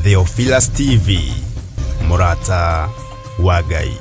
Theophilus TV, Murata wa Ngai.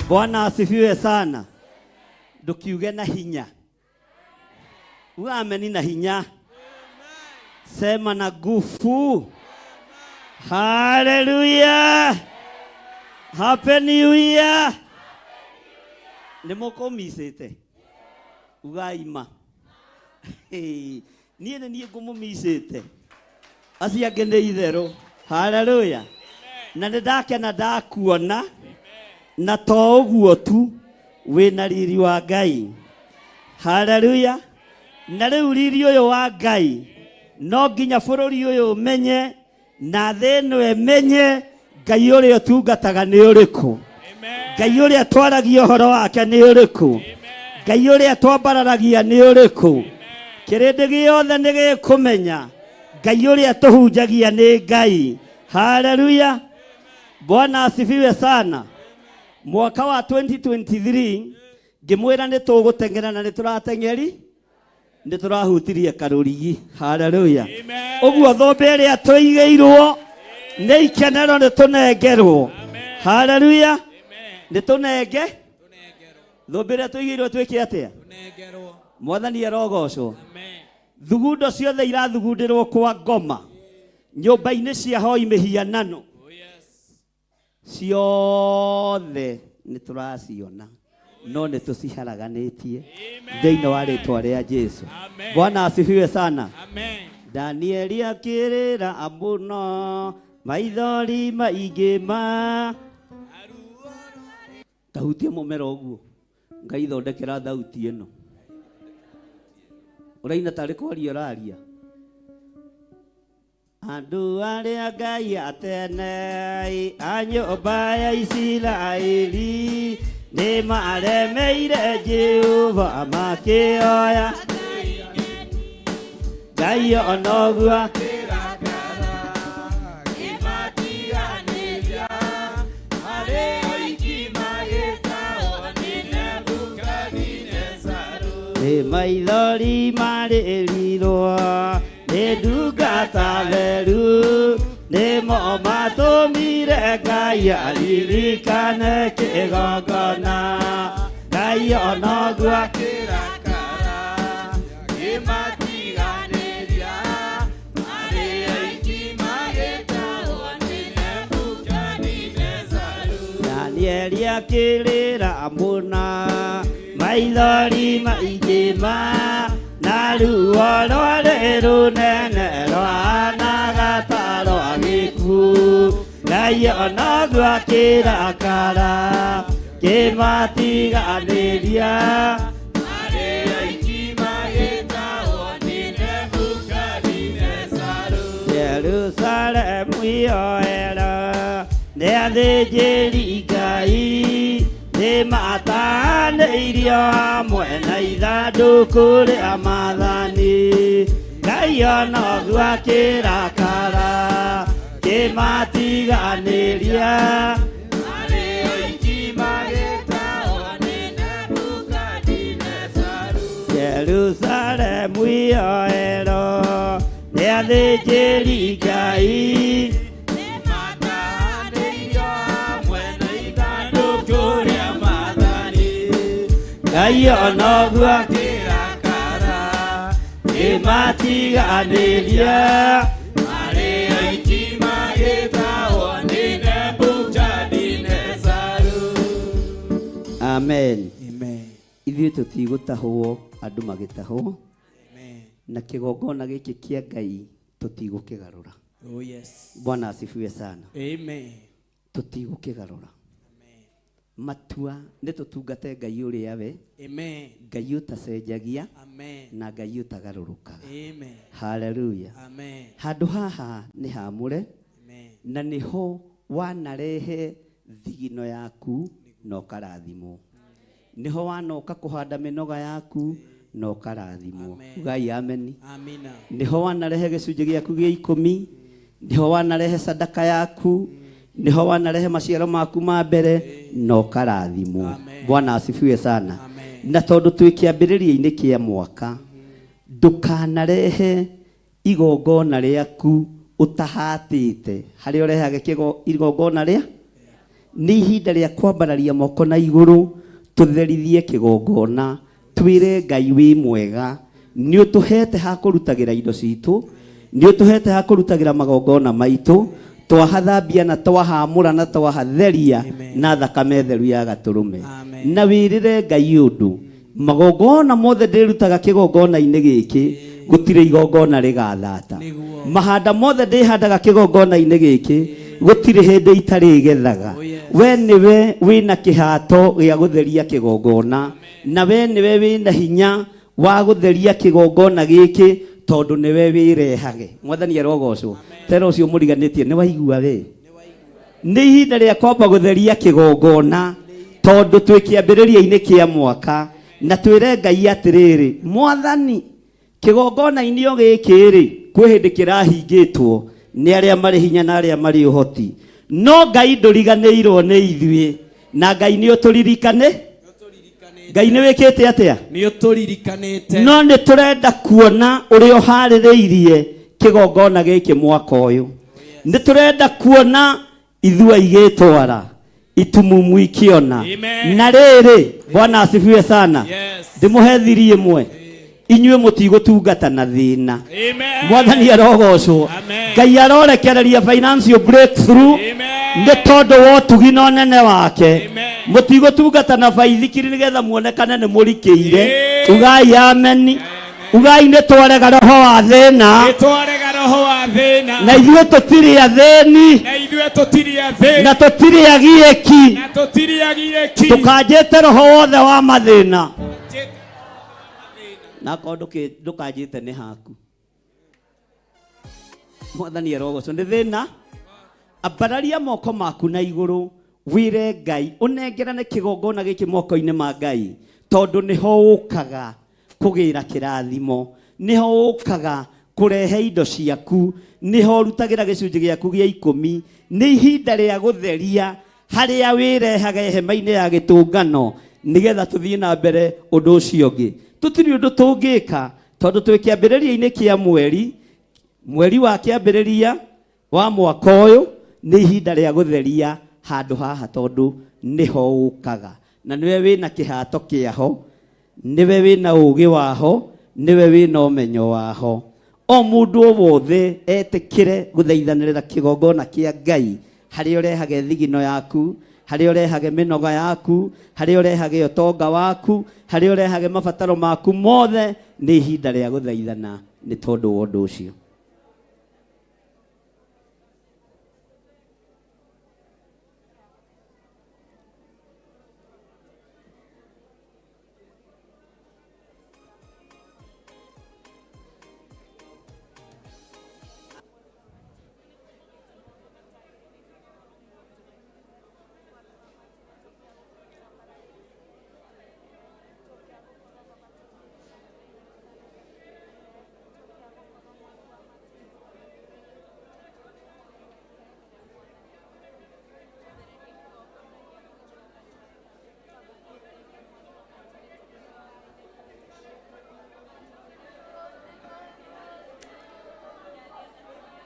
Bwana asifiwe sana. Ndukiuge na hinya. Uameni na hinya. Sema na nguvu. Hallelujah. Happy New Year. Nimukumisite. Ugaima. Niye ngumumisite. Asiagende ithero. Hallelujah. Na ndakena ndakuona. Na to uguo tu wina riri wa Ngai. Hallelujah. Na riu riri uyu wa Ngai no nginya bururi uyu menye na theno emenye Ngai uria tungataga ni uriku. Ngai uria twaragia horo wake ni uriku. Ngai uria twambararagia ni uriku. Kirindi giothe ni gikumenya Ngai uria tuhunjagia ni Ngai. Hallelujah. Bwana asifiwe sana. Mwaka wa 2023 ngimwira ni tugutengera na ni turatengeri ni turahutirie karurigi. Hallelujah. Uguo thombe ria tuigeirwo ni ikenero ni tunengerwo. Hallelujah. Ni tunenge thombe ria tuigeirwo twike atia tunengerwo. Mwathani arogocwo. Thugundo ciothe irathugundirwo kwa ngoma nyumba-ini cia hoi mihianano ciothe ni turaciona no ni tuciharaganitie thiini wa ritwa ria Jesu. Bwana asifiwe sana. Danieli akirira amuno maithori maingima tahutie mumero uguo Ngai thondekera thauti ino uraina tari kwaria raria andu aria Ngai atene a nyumba ya Isiraeli ni maremeire Jehova makioya Ngai onoguo maithori marirwo ni ndungata theru ni mo matumire Ngai aririkane kigongona Ngai onoguo akirakara imatiganiria mari aiki magetawo ni Nebukadinezaru. Danieli akirira muna maithori maingima na ruo rwari runene rwana rwa gikuũ Ngai onoguo akirakara kimatiganĩria marĩ aiki magĩtagwo nĩ Nebukadinezaru. Jerusalemu yoera nĩ athĩnjĩri Ngai ni matanĩirio hamwe na ithandũkũ rĩa maathani Ngai onoguo akirakara kimatiganĩria marĩ aiki magĩtagwo nĩ Nebukadinezaru. Jerusalemu ioero rĩa thĩnjĩri Ngai nĩmatahanĩirio hamwe na ithandũkũ rĩa Mwathani. Ngai onoguo akĩrakara nĩmatiganĩria marĩ aiki magĩtahwo nĩ Nebukadinezaru. Amen. Ithuĩ tũtigũtahwo andũ magĩtahwo na kĩgongona gĩkĩ kĩa Ngai tũtigũkĩgarũra. Oh yes. Bwana asifiwe sana. Amen. Tũtigũkĩgarũra. Matua nĩ tũtungate Ngai ũrĩa we. Amen. Ngai ũtacenjagia. Amen. Na Ngai ũtagarũrũkaga. Amen. Hallelujah. Amen. Handũ haha nĩ haamũre. Amen. Na niho wanarehe thigino yaku na ũkarathimwo. Niho wanoka kũhanda mĩnoga yaku na ũkarathimwo. Ngai amen. Amina. Niho wanarehe gĩcunjĩ gĩaku gĩa 10. Niho wanarehe sadaka yaku. Niho wanarehe maciaro maku ma mbere na ũkarathimwo. Bwana asifiwe sana. Na tondũ twĩ kĩambĩrĩria-inĩ kĩa mwaka, ndũkanarehe igongona rĩaku ũtahatĩte harĩa ũrehaga igongona rĩa. Nĩ ihinda rĩa kwambararia moko na igũrũ tũtherithie kĩgongona, twĩre Ngai wĩ mwega, nĩ ũtũhete ha kũrutagĩra indo citũ, nĩ ũtũhete ha kũrutagĩra magongona maitũ, twahathambia na twahamũra na twahatheria na thakame theru ya Gatũrũme. Na wĩrĩre Ngai ũndũ, magongona mothe ndĩrutaga kĩgongona-inĩ gĩkĩ gũtirĩ igongona rĩgathata. Mahanda mothe ndĩhandaga kĩgongona-inĩ gĩkĩ gũtirĩ hĩndĩ itarĩ gethaga. We nĩwe wĩna kĩhato gĩa gũtheria kĩgongona, na we nĩwe wĩna hinya wa gũtheria kĩgongona gĩkĩ tondũ nĩwe wĩrehage. Mwathani arogocwo. Tera ũcio mũriganĩtie nĩ waigua we. Nĩ ihinda rĩa kwamba gũtheria kĩgongona tondũ twĩ kĩambĩrĩria-inĩ kĩa mwaka, na twĩre Ngai atĩrĩrĩ, Mwathani kĩgongona-inĩ o gĩkĩ-rĩ kwĩ hĩndĩ kĩrahingĩtwo nĩ arĩa marĩ hinya na arĩa marĩ ũhoti, no Ngai ndũriganĩirwo nĩ ithuĩ, na Ngai nĩ ũtũririkane. Ngai nĩ wĩkĩte atĩa? Nĩ ũtũririkanĩte. No nĩ tũrenda kuona ũrĩa ũharĩrĩirie kĩgongona gĩkĩ mwaka ũyũ. Nĩ tũrenda kuona ithuĩ igĩtwara itumumu ikiona. Na rĩrĩ, Bwana asifiwe sana. Ndĩmũhe thiri ĩmwe, inyuĩ mũtigũtungata na thĩna. Mwathani arogocwo. Ngai arorekereria financial breakthrough nĩ tondũ wa ũtugi na ũnene wake. Mũtigũtungata na baithikiri nĩgetha muonekane nĩ mũrikĩire. Ugai amen. Ugai nĩ twarega roho wa thĩna. Na ithuĩ tũtirĩ athĩni. Na tũtirĩ agiĩki. Tũkanjĩte roho wothe wa mathĩna. Na ndũkanjĩte nĩ haku. Mwathani arogocwo nĩ thĩna. Ambararia moko maku na igũrũ wĩre Ngai ũnengerane kĩgongona gĩkĩ moko-inĩ ma Ngai, tondũ nĩho ũkaga kũgĩra kĩrathimo, nĩho ũkaga kũrehe indo ciaku, nĩho ũrutagĩra gĩcunjĩ gĩaku gĩa 10. Nĩ ihinda rĩa gũtheria harĩa wĩrehaga hema-inĩ ya gĩtũngano nĩgetha tũthiĩ na mbere ũndũ ũcio ũngĩ. Tũtirĩ ũndũ tũngĩka tondũ twĩ kĩambĩrĩria-inĩ kĩa mweri wa kĩambĩrĩria wa mwaka ũyũ. Nĩ ihinda rĩa gũtheria handũ haha tondũ nĩho ũkaga, na nĩwe wĩna kĩhato kĩaho, nĩwe wĩna ũgĩ waho, nĩwe wĩna ũmenyo waho. O mũndũ wothe etĩkĩre gũthaithanĩrĩra kĩgongona kĩa Ngai harĩa ũrehage thigino yaku, harĩa ũrehage mĩnoga yaku, harĩa ũrehage ũtonga waku, harĩa ũrehage mabataro maku mothe. Nĩ ihinda rĩa gũthaithana nĩ tondũ wa ũndũ ũcio.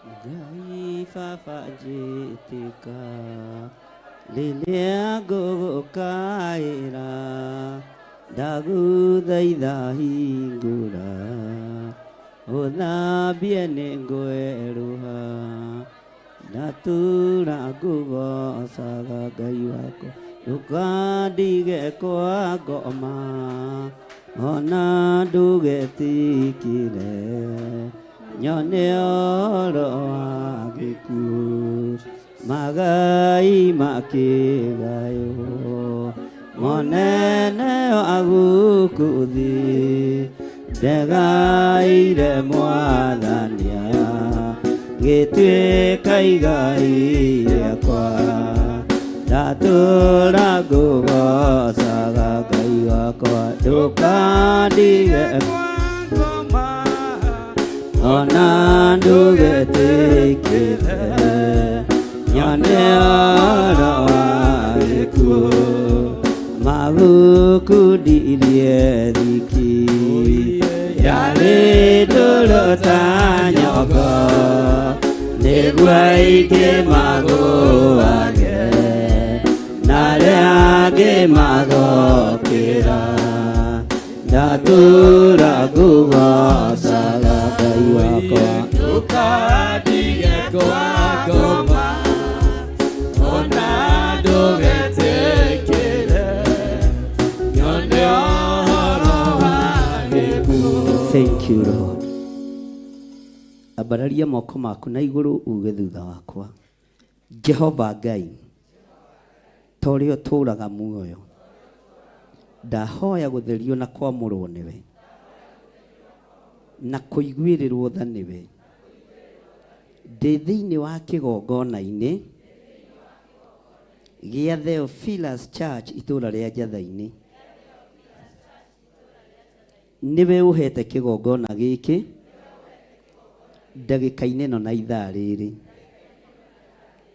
Ngai baba njĩtĩka rĩrĩa ngũgũkaĩra ndagũthaitha hingũra ũthambie nĩ ngwerũha ndatũra ngũgocaga Ngai wakwa ndũkandige kwa ngoma ona ndũgetĩkĩre nyone ũhoro wa gĩkuũ magai makĩgaywo monene wa gũkũ thĩ ndegaĩire mwathania gĩtuĩka igai rĩakwa ndatũra ngũgocaga Ngai wakwa ndũkandige ona ndũgetĩkĩre nyone ũhoro wa gĩkuũ magũkũndirie thiki yarĩ ndũrũ ta nyongo nĩguo aingĩ magũage na arĩa angĩ magokĩra ndatũra ngũgocaga Ngai wakwa ndũkandige kwa ngoma ona ndũgetĩkĩre nyone ũhoro wa gĩkuũ. Thank you Lord. Ambararia moko maku na igũrũ uge thutha wakwa. Jehova Ngai ta ũrĩa ũtũũraga muoyo ndahoya gũtherio na kwamũrwo nĩwe na kũiguĩrĩrwo tha nĩwe ndĩ thĩinĩ wa kĩgongona-inĩ gĩa Theophilus Church itũũra rĩa Njatha-inĩ. Nĩwe ũhete kĩgongona gĩkĩ ndagĩka-inĩ ĩno na ithaa rĩrĩ.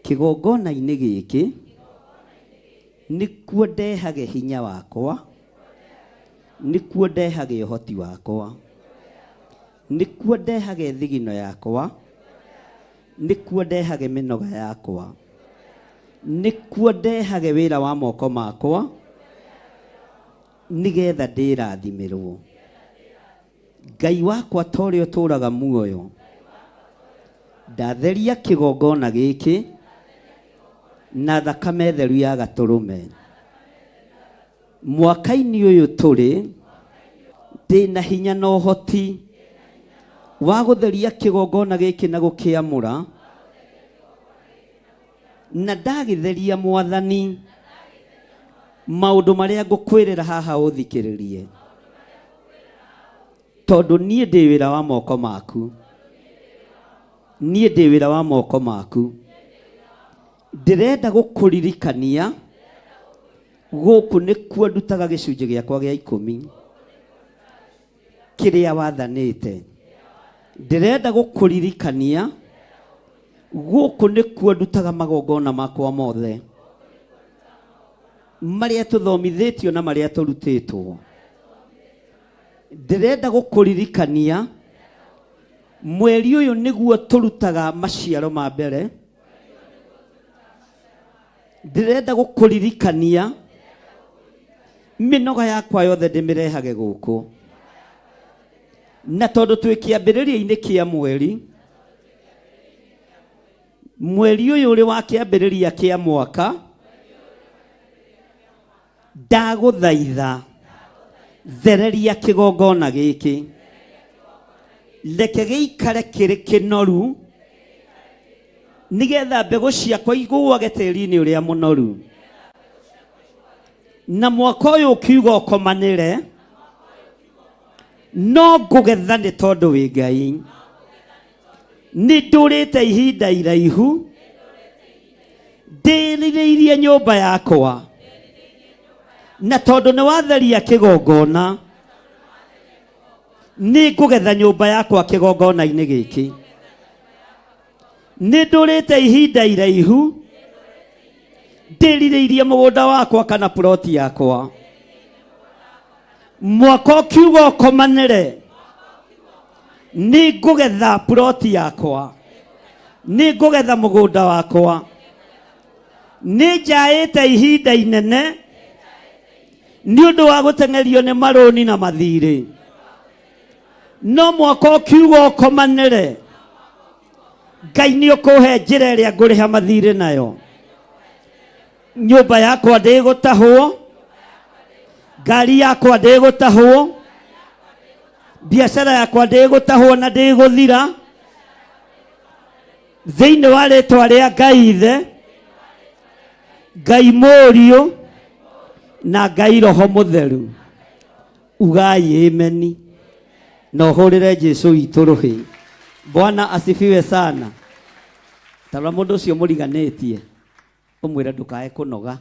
Kĩgongona-inĩ gĩkĩ nĩkuo ndehage hinya wakwa, nĩkuo ndehage ũhoti wakwa, nĩkuo ndehage thigino yakwa, nĩkuo ndehage mĩnoga yakwa, nĩkuo ndehage wĩra wa moko makwa nĩgetha ndĩrathimĩrwo. Ngai wakwa ta ũrĩa ũtũũraga muoyo ndatheria kĩgongona gĩkĩ na thakame theru ya gatũrũme. Mwaka-inĩ ũyũ tũrĩ ndĩna hinya na ũhoti wa gũtheria kĩgongona gĩkĩ na gũkĩamũra, na ndagĩtheria Mwathani maũndũ marĩa ngũkwĩrĩra haha ũthikĩrĩrie, tondũ niĩ ndĩ wĩra wa moko maku, niĩ ndĩ wĩra wa moko maku. Ndĩrenda gũkũririkania gũkũ nĩkuo ndutaga gĩcunjĩ gĩakwa gĩa 10 kĩrĩa wathanĩte. Ndĩrenda gũkũririkania gũkũ nĩkuo ndutaga magongona makwa mothe marĩa tũthomithĩtio na marĩa tũrutĩtwo. Ndĩrenda gũkũririkania mweri ũyũ nĩguo tũrutaga maciaro ma mbere. Ndĩrenda gũkũririkania mĩnoga yakwa yothe ndĩmĩrehage gũkũ, na tondũ twĩ kĩambĩrĩria-inĩ kĩa mweri ũyũ ũrĩ wa kĩambĩrĩria kĩa mwaka, ndagũthaitha thereria kĩgongona gĩkĩ, reke gĩikare kĩrĩ kĩnoru nĩgetha mbegũ ciakwa igũage tĩri-inĩ ũrĩa mũnoru, na mwaka ũyũ ũkiuga ũkomanĩre no ngũgetha nĩ tondũ wĩ Ngai. Nĩ ndũrĩte ihinda iraihu ndĩrirĩirie nyũmba yakwa, na tondũ nĩ watheria kĩgongona nĩ ngũgetha nyũmba yakwa kĩgongona-inĩ gĩkĩ. Nĩ ndũrĩte ihinda iraihu ndĩrirĩirie mũgũnda wakwa kana ploti yakwa, mwaka ũkiuga ũkomanĩre nĩ ngũgetha ploti yakwa nĩ ngũgetha mũgũnda wakwa, nĩ njaĩte ihinda inene nĩ ũndũ wa gũteng'erio nĩ marũni na mathirĩ, no mwaka ũkiuga ũkomanĩre, Ngai nĩ ũkũhe njĩra ĩrĩa ngũrĩha mathirĩ nayo. Nyũmba yakwa ndĩgũtahwo, ngari yakwa ndĩgũtahwo, biacara yakwa ndĩgũtahwo na ndĩgũthira, thĩinĩ wa rĩtwa rĩa Ngai Ithe, Ngai Mũriũ na Ngai Roho Mũtheru. Ugai ameni na ũhũrĩre Jesũ witũ rũhĩ. Bwana asifiwe sana. Tarora mũndũ ũcio mũriganĩtie, ũmwĩre ndũkae kũnoga.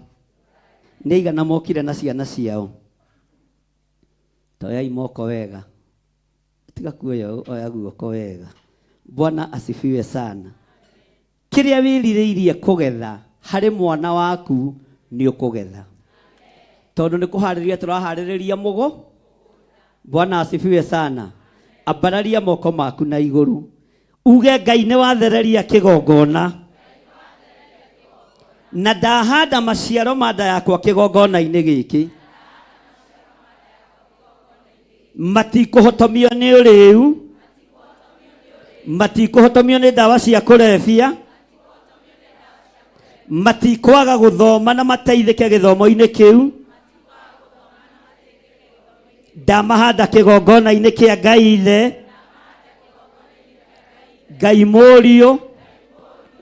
Nĩ aigana mokire na ciana ciao? Toyai moko wega, tiga kuoya oya guoko wega. Bwana asifiwe sana. Kĩrĩa wĩrirĩirie kũgetha harĩ mwana waku nĩ ũkũgetha, tondũ nĩ kũharĩria tũraharĩrĩria mũgo. Bwana asifiwe sana. Ambararia moko maku na igũrũ, uge Ngai nĩ wathereria kĩgongona na ndahanda maciaro ma nda yakwa kĩgongona-inĩ gĩkĩ, matikũhotomio nĩ ũrĩu, matikũhotomio nĩ ndawa cia kũrebia, matikwaga gũthoma na mateithĩke gĩthomo-inĩ kĩu. Ndamahanda kĩgongona-inĩ kĩa Ngai Ithe, Ngai Mũriũ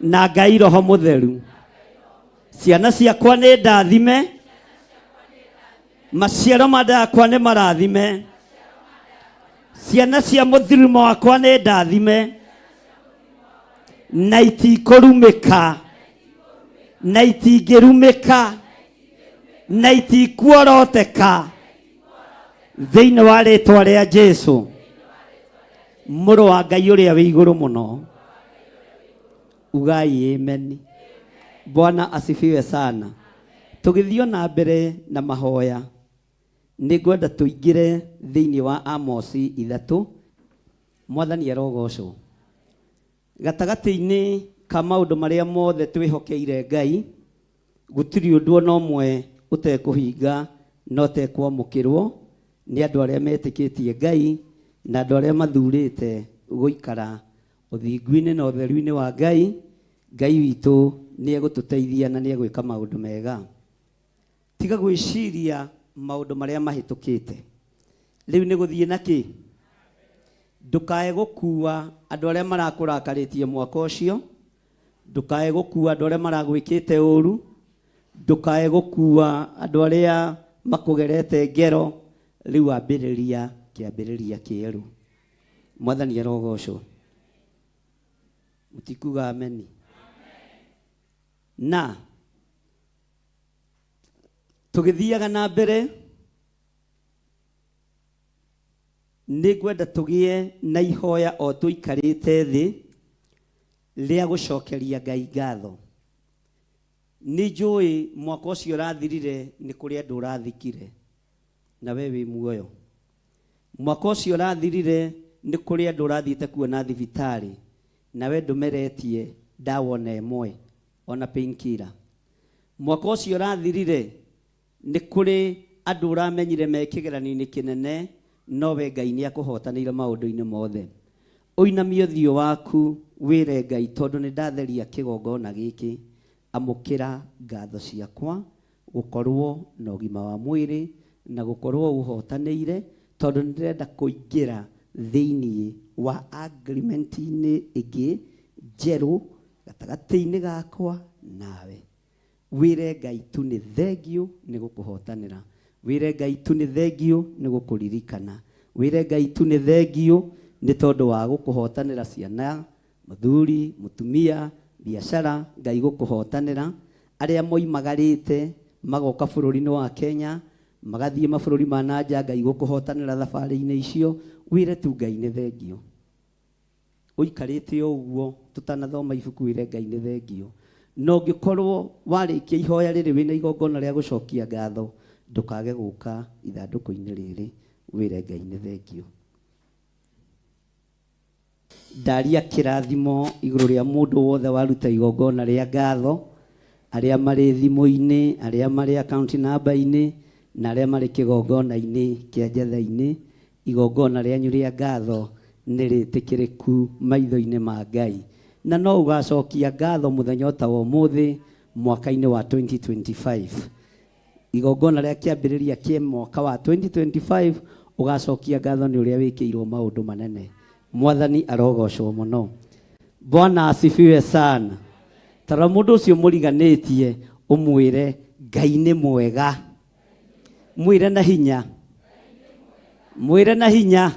na Ngai Roho Mũtheru. Ciana ciakwa nĩ ndathime, maciaro ma nda yakwa nĩ marathime, ciana cia mũthirumo wakwa nĩ ndathime, na itikũrumĩka, na itingĩrumĩka, na itikuoroteka, thĩinĩ wa rĩtwa rĩa Jesũ, mũrũ wa Ngai ũrĩa wĩ igũrũ mũno. Ugai ameni. Bwana asifiwe sana. Tũgĩthiĩ na mbere na mahoya, nĩ ngwenda tũingĩre thĩinĩ wa Amosi 3. Mwathani arogocwo. Gatagatĩ-inĩ ka maũndũ marĩa mothe twĩhokeire Ngai, gũtirĩ ũndũ ona ũmwe ũtekũhinga na ũtekwamũkĩrwo nĩ andũ arĩa metĩkĩtie Ngai na andũ arĩa mathurĩte gũikara ũthingu-inĩ na ũtheru-inĩ wa Ngai. Ngai witũ nĩ egũtũteithia na nĩ egwĩka maũndũ mega. Tiga gwĩciria maũndũ marĩa mahĩtũkĩte. Rĩu nĩ gũthiĩ na kĩ? Ndũkae gũkua andũ arĩa marakũrakarĩtie mwaka ũcio, ndũkae gũkua andũ arĩa maragwĩkĩte ũru, ndũkae gũkua andũ arĩa makũgerete ngero. Rĩu ambĩrĩria kĩambĩrĩria kĩerũ. Mwathani arogocwo. Mũtikuga ameni. Na tũgĩthiaga na mbere, nĩ ngwenda tũgĩe na ihoya o tũikarĩte thĩ rĩa gũcokeria Ngai ngatho. Nĩ njũĩ mwaka ũcio ũrathirire nĩ kũrĩ andũ ũrathikire na we wĩ muoyo. Mwaka ũcio ũrathirire nĩ kũrĩ andũ ũrathiĩte kuona thibitarĩ na we ndũmeretie ndawa ona ĩmwe ona painkiller. Mwaka ũcio ũrathirire nĩ kũrĩ andũ ũramenyire me kĩgeranio-inĩ kĩnene, no we Ngai nĩ akũhotanĩire maũndũ-inĩ mothe. Ũinamie ũthiũ waku wĩre Ngai, tondũ nĩ ndatheria kĩgongona gĩkĩ, amũkĩra ngatho ciakwa gũkorwo na ũgima wa mwĩrĩ na gũkorwo ũhotanĩire, tondũ nĩ ndĩrenda kũingĩra thĩinĩ wa agreement-inĩ ĩngĩ njerũ gatagatĩ-inĩ gakwa nawe. Wĩre Ngai tu nĩ thengio nĩ gũkũhotanĩra. Wĩre Ngai tu nĩ thengio nĩ gũkũririkana. Wĩre Ngai tu nĩ thengio nĩ tondũ wa gũkũhotanĩra ciana, mũthuri, mũtumia, biacara. Ngai gũkũhotanĩra arĩa moimagarĩte magoka bũrũri-inĩ wa Kenya, magathiĩ mabũrũri ma nanja. Ngai gũkũhotanĩra thabarĩ-inĩ icio. Wĩre tu Ngai nĩ thengio. Ũikarĩte ũguo tũtanathoma ibuku, wĩre Ngai nĩ thengio. No ũngĩkorwo warĩkia ihoya rĩrĩ wĩna igongona rĩa gũcokia ngatho, ndũkage gũka ithandũkũ-inĩ rĩrĩ, wĩre Ngai nĩ thengio. ndaria kirathimo iguru ria mundu wothe waruta igongona ria ngatho, aria mari thimo-ini, aria mari account number-ini, na aria mari kigongona-ini kia njetha-ini. Igongona rianyu ria ngatho ni ritikiriku maitho-ini ma Ngai, na no ugacokia ngatho muthenya ta umuthi mwaka-ini wa 2025. Igongona ria kiambiriria kie mwaka wa 2025 ugacokia ngatho ni uria wikirwo maundu manene. Mwathani arogocwo muno. Bwana asifiwe sana. Tara mundu ucio muriganitie umwire Ngai ni mwega. Mwire na hinya. Mwire na hinya.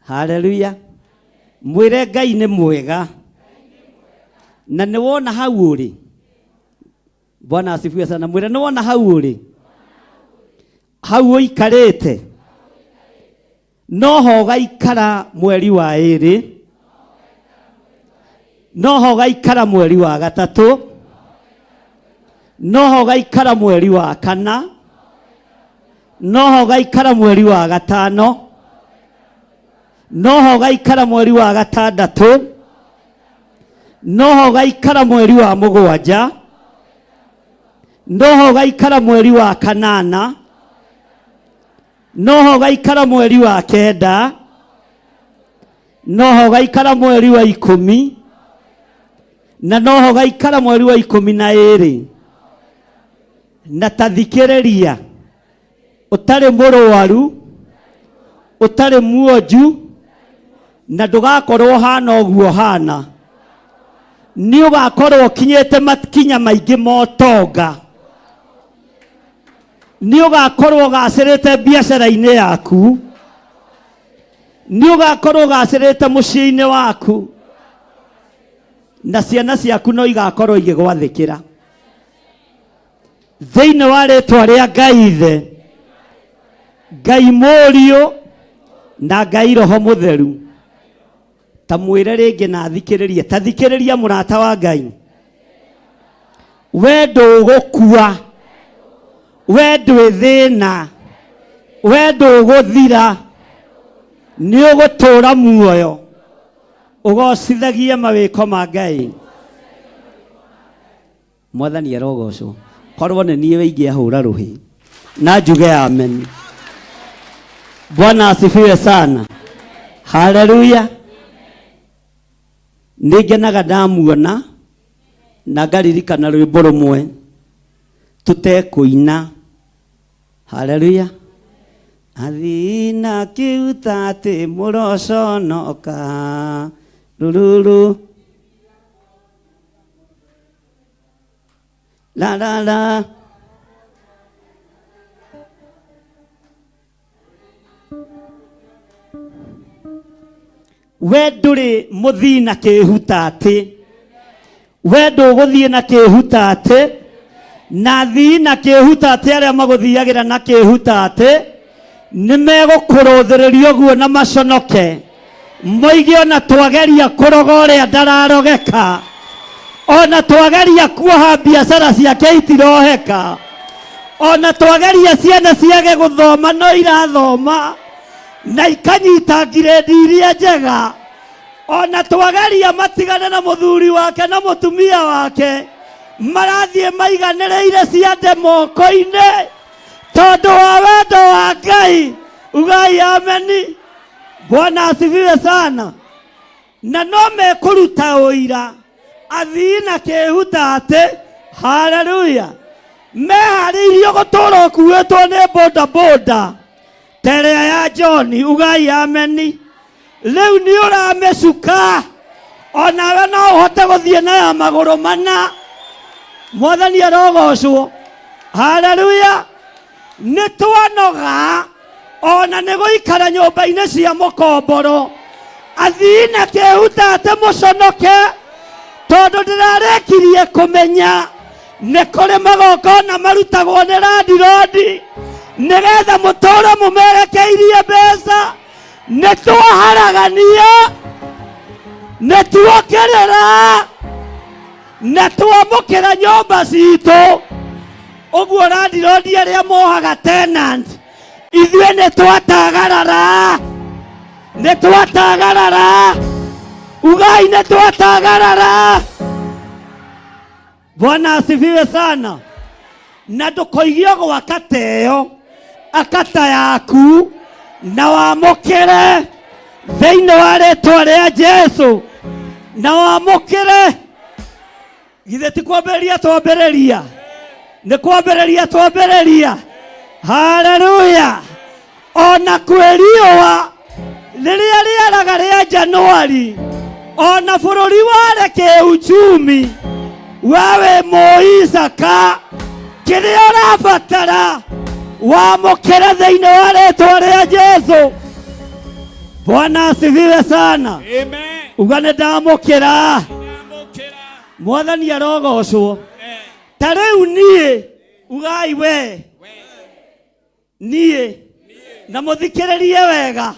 Haleluya. Mwire Ngai ni mwega. Na ni wona hau uri. Bwana asifiwe sana. Mwire ni wona hau uri. Hau uikarite. Noho gaikara mweri wa iri. Noho gaikara mweri wa gatatu. Noho gaikara mweri wa kana. Noho gaikara mweri wa gatano. Noho gaikara mweri wa gatandatu. Noho gaikara mweri wa mugwanja. Noho gaikara mweri wa kanana. Noho gaikara mweri wa kenda. Noho gaikara mweri wa 10. Na noho gaikara mweri wa 12. Na tathikiriria utari murwaru, utari muoju, na ndugakorwo hana uguo hana, ni ugakorwo kinyete makinya maingi motonga, ni ugakorwo gacirite biacara-ini yaku, ni ugakorwo gacirite mucii-ini waku, na ciana ciaku no igakorwo igigwathikira thiini wa ritwa ria Ngai Ithe, Ngai Mũriũ na Ngai Roho Mutheru. Ta mwire ringi na thikiririe, ta thikiriria murata wa Ngai. We ndũgũkua, we ndwĩthĩna, we ndũgũthira, ni ũgũtũra muoyo ugocithagie mawĩko ma Ngai. Mwathani arogocwo. Korwo nĩ niĩ wĩingĩ ahũra rũhĩ na njuge amen. Bwana asifiwe sana. Haleluya. Nĩngenaga ndamuona na ngaririkana rwĩmbo rũmwe tutekũina. Haleluya. Athina kiuta atĩ mũroconoka rururu la la la. We ndũrĩ mũthii na kĩhuta atĩ, we ndũgũthiĩ na kĩhuta atĩ, na athii na kĩhuta atĩ arĩa magũthiagĩra na kĩhuta atĩ nĩ megũkũrũthĩrĩria ũguo na maconoke, moige ona twageria kũroga ũrĩa ndararogeka, ona twageria kuoha biacara ciake itiroheka, ona twageria ciana ciage gũthoma no irathoma na ikanyita ngirĩndi iria njega, ona twageria matigane na mũthuri wake na mũtumia wake marathiĩ maiganĩrĩire ciande moko-inĩ tondũ wa wendo wa Ngai. Ugai ameni. Bwana asifiwe sana. Na no mekũruta ũira athii na kĩhuta atĩ. Haleluya. Meharĩirio gũtũũra ũkuĩtwo nĩ boda boda terea ya John. Ugai ameni. Rĩu nĩ ũramĩcuka, onawe no ũhote gũthiĩ nayo magũrũ mana. Mwathani arogocwo. Haleluya. Nĩ twanoga ona nĩ gũikara nyũmba-inĩ cia mũkomboro, athii na kĩhuta atĩ mũconoke, tondũ ndĩrarekirie kũmenya nĩ kũrĩ magongona marutagwo nĩ landirodi nĩgetha mũtũũre mũmerekeirie mbeca. Nĩ twaharagania, nĩ tuokĩrĩra, nĩ twamũkĩra nyũmba citũ. Ũguo landirodi arĩa mohaga tenant, ithuĩ nĩ twatagarara. Nĩtwatagarara. Ugai nĩtwatagarara. Bwana asifiwe sana. Na ndũkoigio gwaka teo akata yaku na wamũkĩre thĩinĩ wa rĩtwa rĩa Jesu na wamũkĩre. Githĩ ti kwambĩrĩria twambĩrĩria? Nĩ kwambĩrĩria twambĩrĩria. Haleluya. Ona kwĩriũa rĩrĩa rĩaraga rĩa Januari, ona bũrũri wareke uchumi, wewe Moisaka kĩrĩa ũrabatara wamũkĩre thĩinĩ wa rĩtwa rĩa Jesu. Bwana asifiwe sana. Amen. Uga nĩndamũkĩra. Mwathani arogocwo. Ta rĩu niĩ, ugai we niĩ na mũthikĩrĩrie wega.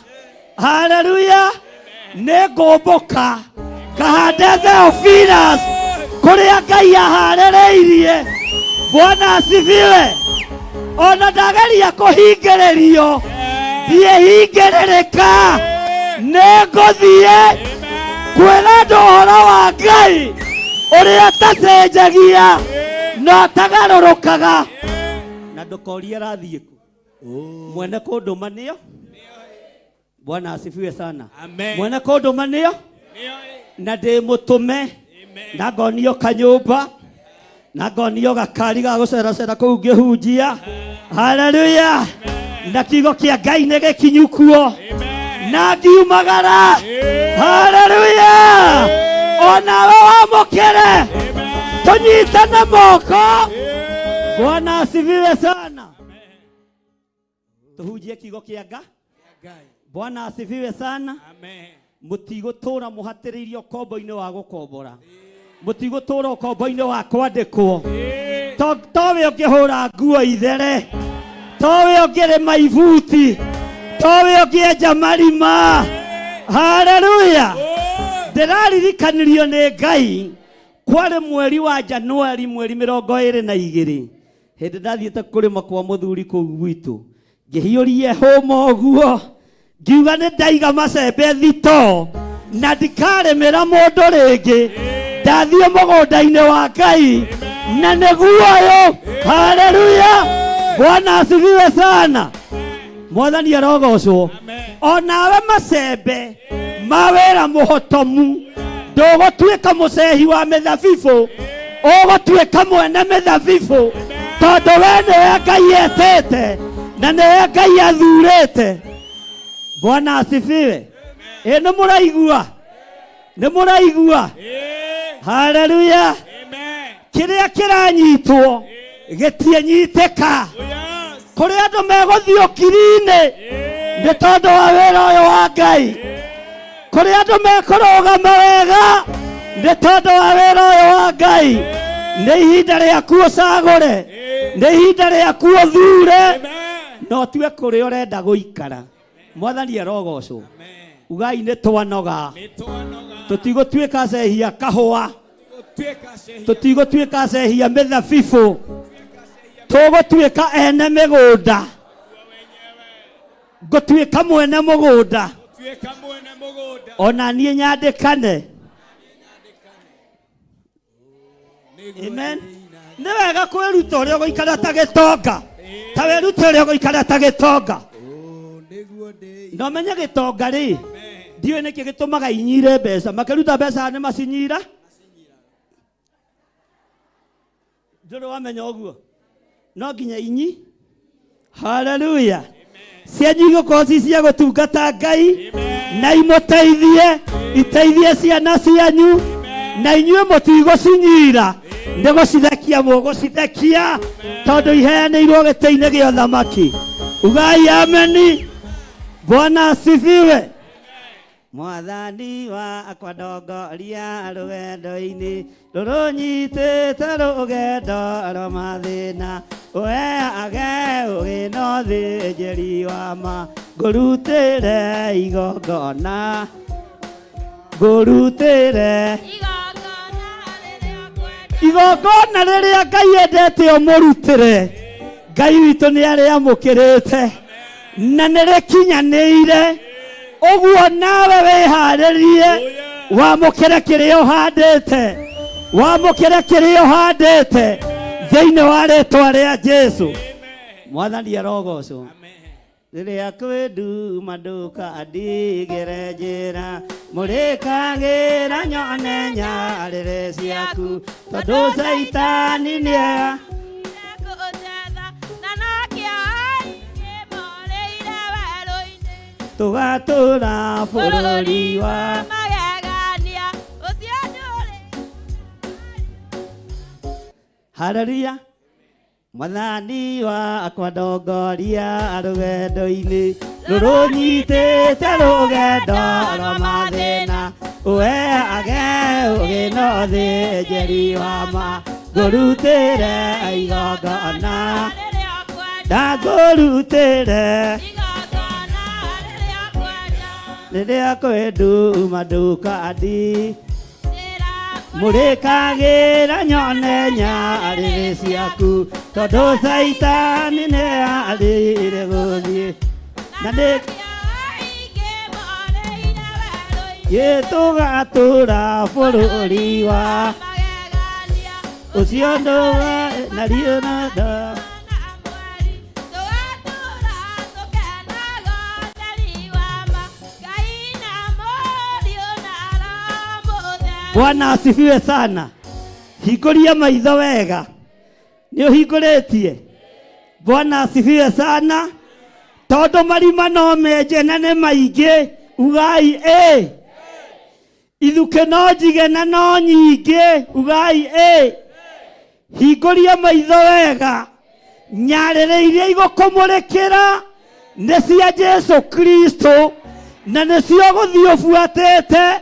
Haleluya. Nĩngũmbũka kahande Theophilus kũrĩa Ngai aharĩrĩirie. Bwana asifiwe. Ona ndageria kũhingĩrĩrio ndiĩhingĩrĩrĩka. Nĩngũthiĩ kwĩra andũ ũhoro wa Ngai ũrĩa tacenjagia na tagarũrũkaga. Na ndũkorie rathiĩ kũ. Mwene kũndũma nĩo. Bwana asifiwe sana. Amen. Mwene kũndũma nĩo. Na ndĩmũtũme na ngonio kanyũmba na ngonio gakari ga gũceracera kũu ngĩhunjia. Haleluya. Na kiugo kĩa Ngai nĩ gĩkinyu kuo na ngiumagara. Haleluya. Onawe wamũkĩre tũnyitane moko. Bwana asifiwe sana. Tuhunjie kiugo kĩa Ngai. Bwana asifiwe sana. Mũtigũtũra mũhatĩrĩirio kombo-inĩ wa gũkombora. Mũtigũtũra kombo-inĩ wa kwandĩkwo. Towe ũngĩhũra nguo ithere, towe ũngĩrĩma ibuti, towe ũngĩenja marima. Haleluya. Ndĩraririkanirio nĩ Ngai kwarĩ mweri wa Januari mweri 22 hĩndĩ ndathiĩte kũrĩma kwa mũthuri kũu gwitũ. Ngĩhiũria hũma ũguo ngiuga nĩ ndaiga macembe thito na ndikarĩmĩra mũndũ rĩngĩ. Ndathiĩ mũgũnda-inĩ wa Ngai na nĩguo ũyũ. Haleluya. Bwana asifiwe sana. Mwathani arogocwo. Onawe macembe ma wĩra mũhotomu ndũgũtuĩka mũcehi wa mĩthabibũ, ũgũtuĩka mwene mĩthabibũ, tondũ we nĩwe Ngai etĩte na nĩwe Ngai athurĩte. Bwana asifiwe. Nĩ mũraigua? Nĩ mũraigua? Haleluya. Kĩrĩa kĩranyitwo gĩtiĩnyitĩka. Kũrĩ andũ megũthiĩ ũkiri-inĩ nĩ tondũ wa wĩra ũyũ wa Ngai. Kũrĩ andũ mekũrũgama wega nĩ tondũ wa wĩra ũyũ wa Ngai. Nĩ ihinda rĩaku ũcagũre, nĩ ihinda rĩaku ũthure, no tiwe kũrĩa ũrenda gũikara. Mwathani arogocwo. Ugai nĩ twanoga. Tũtigũtuĩka acehia kahũa, tũtigũtuĩka acehia mĩthabibũ, tũgũtuĩka ene mĩgũnda. Ngũtuĩka mwene mũgũnda. Ona niĩ nyandĩkane. Amen. Nĩ wega kwĩruta ũrĩa ũgũikara ta gĩtonga. Ta wĩrute ũrĩa ũgũikara ta gĩtonga. No menye gĩtonga rĩ, ndiũĩ nĩkĩ gĩtũmaga inyire mbeca. Makĩruta mbeca nĩ macinyira. Ndũrĩ wamenya ũguo. No nginya inyi. Haleluya. Cianyu igũkorwo ci cia gũtungata Ngai na imũteithie, iteithie ciana cianyu na inyuĩ mũtigũcinyira. Nĩ gũcithekia mũgũcithekia tondũ iheanĩirwo gĩtĩ-inĩ gĩa ũthamaki. Ugai ameni. Bwana asifiwe. Mwathani wakwa ndongoria rũgendo-inĩ rũrũnyitĩte rũgendo rwa mathĩna, ũheage ũgĩ na ũthĩnjĩri wa ma. Ngũrutĩre igongona, ngũrutĩre igongona rĩrĩa Ngai endete ũmũrutĩre. Ngai witũ nĩ arĩamũkĩrĩte na nĩ rĩkinyanĩire. Oguo nawe wiharirie wamukire kirio handite wamukire kirio handite thiini wa ritwa ria Jesu. Mwathani arogocwo. Riria kwendu maduka adigire njira murikagira nyone nyarire ciaku tondu Saitani nie tugatura bururi wa haleluya. Mwathani wakwa ndongoria rugendo-ini rurunyitite rugendo rwa mathina uheage ugi na uthinjiri wa ma ngurutire igongona na ngurutire riria kwendu maduka adi murikagira nyone nyarire ciaku tondu Saitani ni arire guthie na ndi tugatura bururi wa ucio nduga na rio na nda Bwana asifiwe sana. Hikuria maitho wega. Ni uhinguritie. Bwana asifiwe sana. Tondu marima no menje na ne maingi ugai ithuke no njige na no nyingi ugai hikuria maitho wega. Nyarire iria igukumulikira ni cia Jesu Kristo na nicio guthio buatete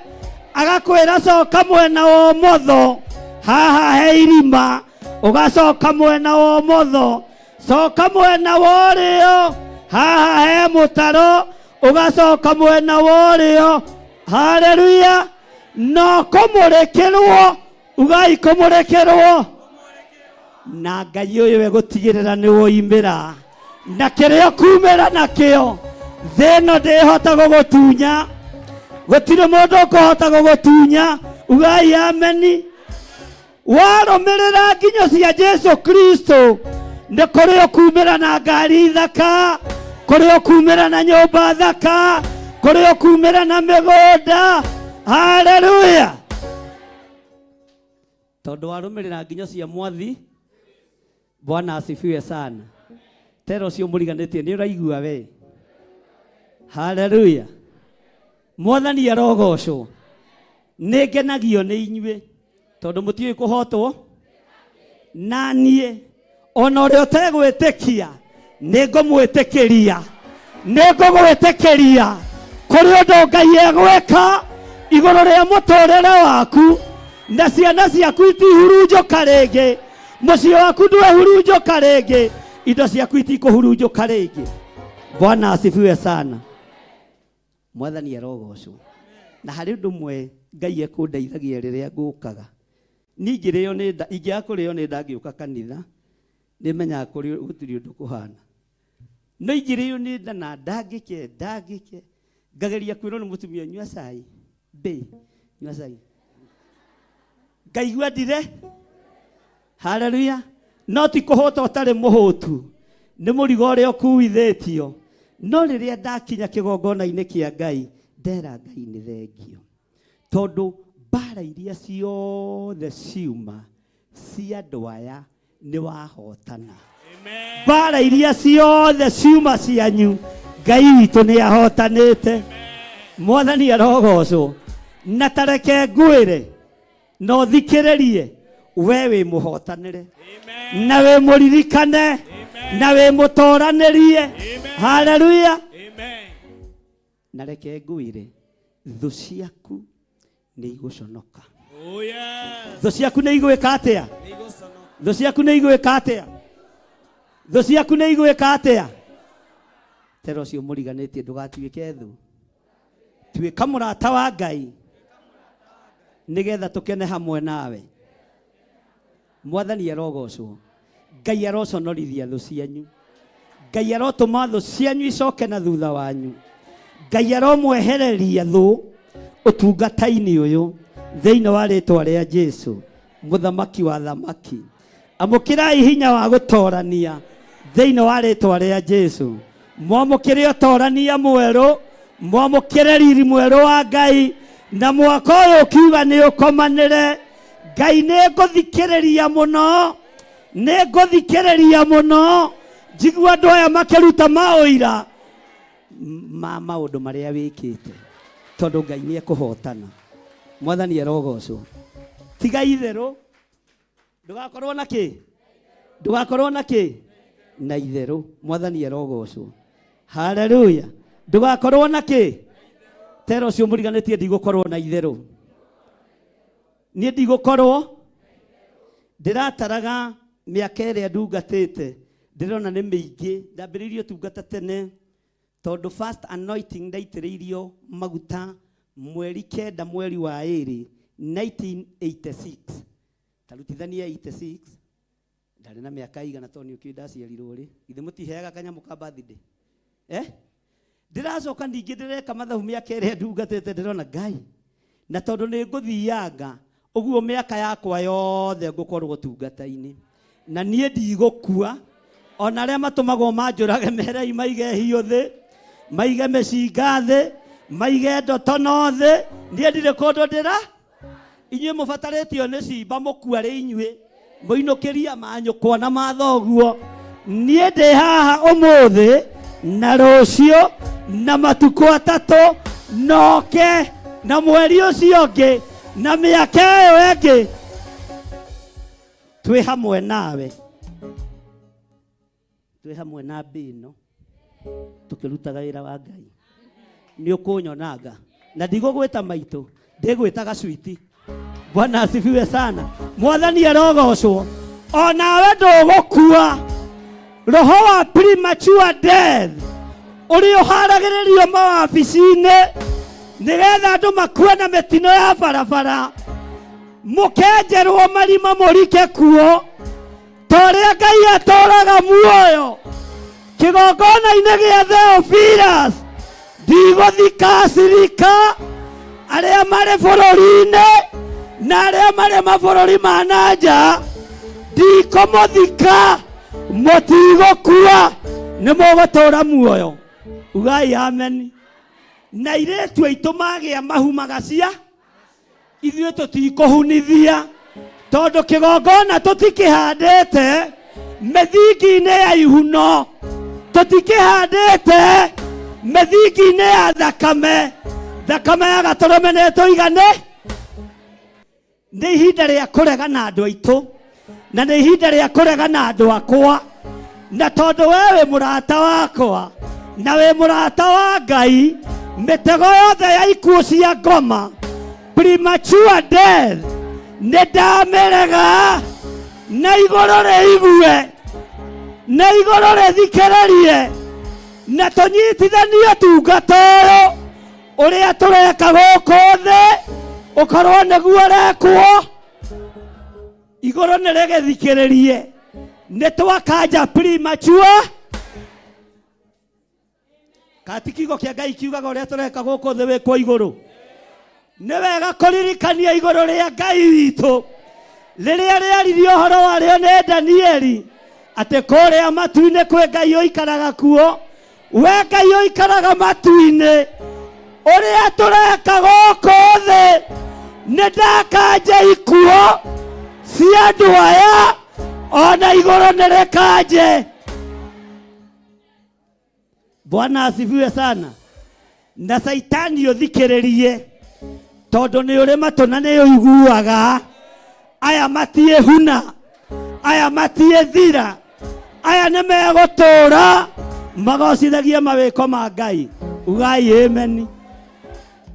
agakwira coka mwena wa umotho haha he irima ugacoka mwena wa umotho coka mwena wa urio haha he mutaro ugacoka mwena wa urio haleluya no kumurekirwo ugai kumurekirwo na Ngai uyu we gutigirira ni woimira na kirio kumira nakio thino ndihota gugutunya gutire mundu ukuhota gugutunya ugai ameni warumirira nginyo cia Jesu Kristo ni kuri ukumira na ngari thaka kuri ukumira na nyumba thaka kuri ukumira na migunda haleluya tondu warumirira nginyo cia Mwathi. Bwana asifiwe sana. Tero cio muriganitie ni uraigua we haleluya. Mwathani arogocwo. Ningenagio ni inyue tondu mutiui kuhotwo na nie ona uri utegwitikia ningumwitikiria ningugwitikiria kuri undu Ngai egwika iguru ria muturire waku na ciana ciaku itihurunjuka ringi mucii waku ndwehurunjuka ringi indo ciaku itikuhurunjuka ringi. Bwana asifiwe sana. Mwathani arogocwo. Na hari undu mwe Ngai ekundeithagia riria ngukaga ningirio ni nda ingiakurio ni nda ngiuka kanitha nimenya kuri gutiri undu kuhana no ingirio ni nda na ndangike ngageria kwirwo ni mutumia nyua cai nyua cai ngaigua ndire haleluya no ti kuhota utari muhutu ni murigo ria ukuithitio no riria ndakinya kigongona-ini kia Ngai ndera Ngai ni thengio tondu bara iria ciothe ciuma cia andu aya ni wahotana. Bara iria ciothe ciuma cianyu Ngai witu ni ahotanite. Mwathani arogocwo. Na tareke ngwire no thikiririe we wi muhotanire na we muririkane na we mutoranirie haleluya. Na reke ngwire thu ciaku ni iguconoka. Thu ciaku ni igwika atia? Thu ciaku ni igwika atia? Thu ciaku ni igwika atia? Tero cio muriganitie ndugatuike thu tuika murata wa Ngai nigetha tukene hamwe nawe. Mwathani arogocwo. Ngai aroconorithia thu cianyu. Ngai arotuma thu cianyu icoke na thutha wanyu Ngai aromwehereria thu utungata-ini uyu thiini wa ritwa ria Jesu muthamaki wa thamaki. Amukirai hinya wa gutorania thiini wa ritwa ria Jesu. Mwamukire utorania mweru, mwamukire riri mweru wa Ngai, na mwaka uyu ukiuga ni ukomanire. Ngai ni nguthikiriria muno, ni nguthikiriria muno. Njigua andu aya makiruta mauira ma maundu maria wikite, tondu Ngai ni ekuhotana. Mwathani arogocwo. Tiga itheru, ndugakorwo na ki, ndugakorwo na ki, na itheru. Mwathani arogocwo. Haleluya. Ndugakorwo na ki, tero cio muriganitie ndigukorwo na itheru. Nie ndigukorwo ndirataraga miaka iria ndungatite, ndirona ni miingi. Ndambiriirio tungata tene tondu first anointing ndaitiriirio maguta mweri kenda mweri wa iri 1986. Tarutithania 86 ndari na miaka igana tondu ukidaciarirwo ri ithe mutiheaga kanyamu ka birthday ndiracoka ningi ndireka mathabu miaka iria ndungatite, ndirona Ngai na tondu ni nguthianga uguo miaka yakwa yothe ngukorwo tungata-ini na nie ndigukua. Ona aria matumagwo manjurage merei maige hiyo thi, maige mecinga thi, maige ndotono thi, nie ndire kundu ndira. Inyuĩ mũbataritio nĩ cimba mũkua rĩ inyuĩ mũinũkĩria manyũkwa na mathoguo. Niĩ ndĩ haha ũmũthĩ na rũciũ na matukũ atatũ noke na mweri ũcio ũngĩ na mĩaka ĩyo ĩngĩ twĩ hamwe nawe, twĩ hamwe na mbino tukirutaga wĩra wa Ngai. Nĩ ũkũnyonanga na ndigũgwĩta maitũ, ndĩgwĩtaga Switi. Bwana asifiwe sana. Mwathani arogocwo. Onawe ndũgũkua. Roho wa premature death uri uharagĩrĩrio mawabici-inĩ nĩgetha andũ makue na mĩtino ya barabara, mũkenjerwo marima mũrike kuo torĩa Ngai atũraga muoyo. Kĩgongona-inĩ gĩa Theophilus ndigũthika acirika arĩa marĩ bũrũri-inĩ na arĩa marĩ mabũrũri ma nanja, ndikũmũthika. Mũtigũkua, nĩ mũgũtũra muoyo. Ugai amen. Na airĩtu aitũ magĩa mahu magacia, ithuĩ tũtikũhunithia tondu kĩgongona tũtikĩhandĩte mĩthingi-inĩ ya ihuno, tũtikĩhandĩte mĩthingi-inĩ ya thakame. Thakame ya gatũrũme nĩ tũigane. Nĩ ihinda rĩa kũregana andũ aitũ na nĩ ihinda rĩa kũregana andũ akwa, na tondu we wĩ mũrata wakwa na wĩ mũrata wa Ngai, mĩtego yothe ya ikuũ cia ngoma, premature death, nĩ ndamĩrega na igũrũ rĩigue na igũrũ rĩthikĩrĩrie na tũnyitithanio tungata ũyũ ũrĩa tũreka gũkũ thĩ ũkorwo nĩguo ũrekwo igũrũ nĩ rĩgĩthikĩrĩrie. Nĩ twakanja premature. Kati kiugo kĩa Ngai kiugaga ũrĩa tũreka gũkũ thĩ wĩkwo igũrũ. Nĩ wega kũririkania igũrũ rĩa Ngai witũ rĩrĩa rĩaririo ũhoro warĩo nĩ Danieli atĩ kũrĩa matu-inĩ kwĩ Ngai ũikaraga kuo. We Ngai ũikaraga matu-inĩ, ũrĩa tũreka gũkũ thĩ nĩ ndakanja ikuo cia andũ aya, ona igũrũ nĩ rĩkanje. Bwana asifiwe sana. Na Saitani ũthikĩrĩrie tondu nĩ ũrĩ matũ na nĩ ũiguaga. Aya matiĩhuna, aya matiĩthira, aya nĩ megũtũra magocithagia mawĩko ma Ngai. Ugai amen.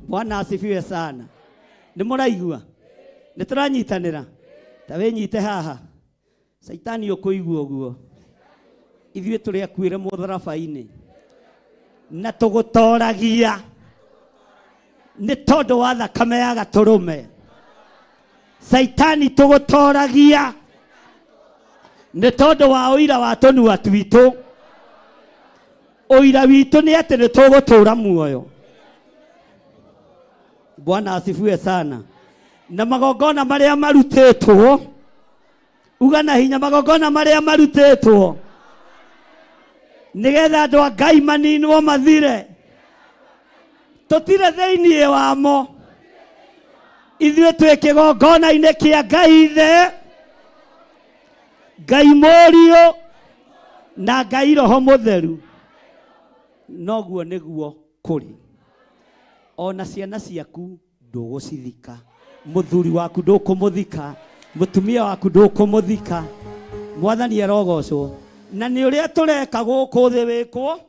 Bwana asifiwe sana. Nĩ mũraigua? Nĩ tũranyitanĩra? Ta wĩnyite haha. Saitani ũkũigua ũguo. Ithuĩ tũrĩ akuĩre mũtharaba-inĩ na tũgũtoragia nĩ tondu wa thakame ya gatũrũme. Saitani tũgũtoragia nĩ tondu wa ũira wa tũnua twitũ. Ũira witũ nĩ atĩ nĩ tũgũtũra muoyo. Bwana asifiwe sana. Na magongona maria marutetwo, uga na hinya magongona maria marutetwo nigetha andu a Ngai maninwo mathire, tutire thiini wamo, ithuĩ twĩ kĩgongona-inĩ kĩa Ngai Ithe, Ngai Mũriũ na Ngai Roho Mũtheru. Noguo nĩguo kũrĩ. Ona ciana ciaku ndũgũcithika, mũthuri waku ndũkũmũthika, mũtumia waku ndũkũmũthika. Mwathani arogocwo. Na nĩ ũrĩa tũreka gũkũ thĩ wĩkwo.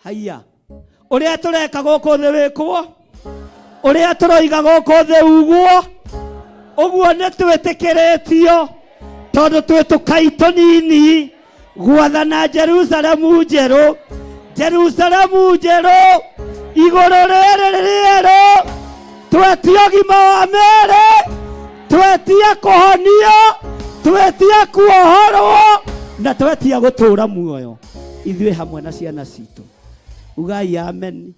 Haiya. Ũrĩa tũreka gũkũ thĩ wĩkwo. Ũrĩa tũroiga gũkũ thĩ ugwo. Ũguo nĩ twĩtĩkĩrĩtio tondũ twĩ tũkai tũnini gwathana Jerusalemu njerũ, Jerusalemu njerũ, igũrũ rĩrĩ rĩerũ, twetia ũgima wa mwĩrĩ, twetia kũhonio, twetia kuohorwo na twetia gũtũũra muoyo ithuĩ hamwe na ciana citũ. Ugai amen.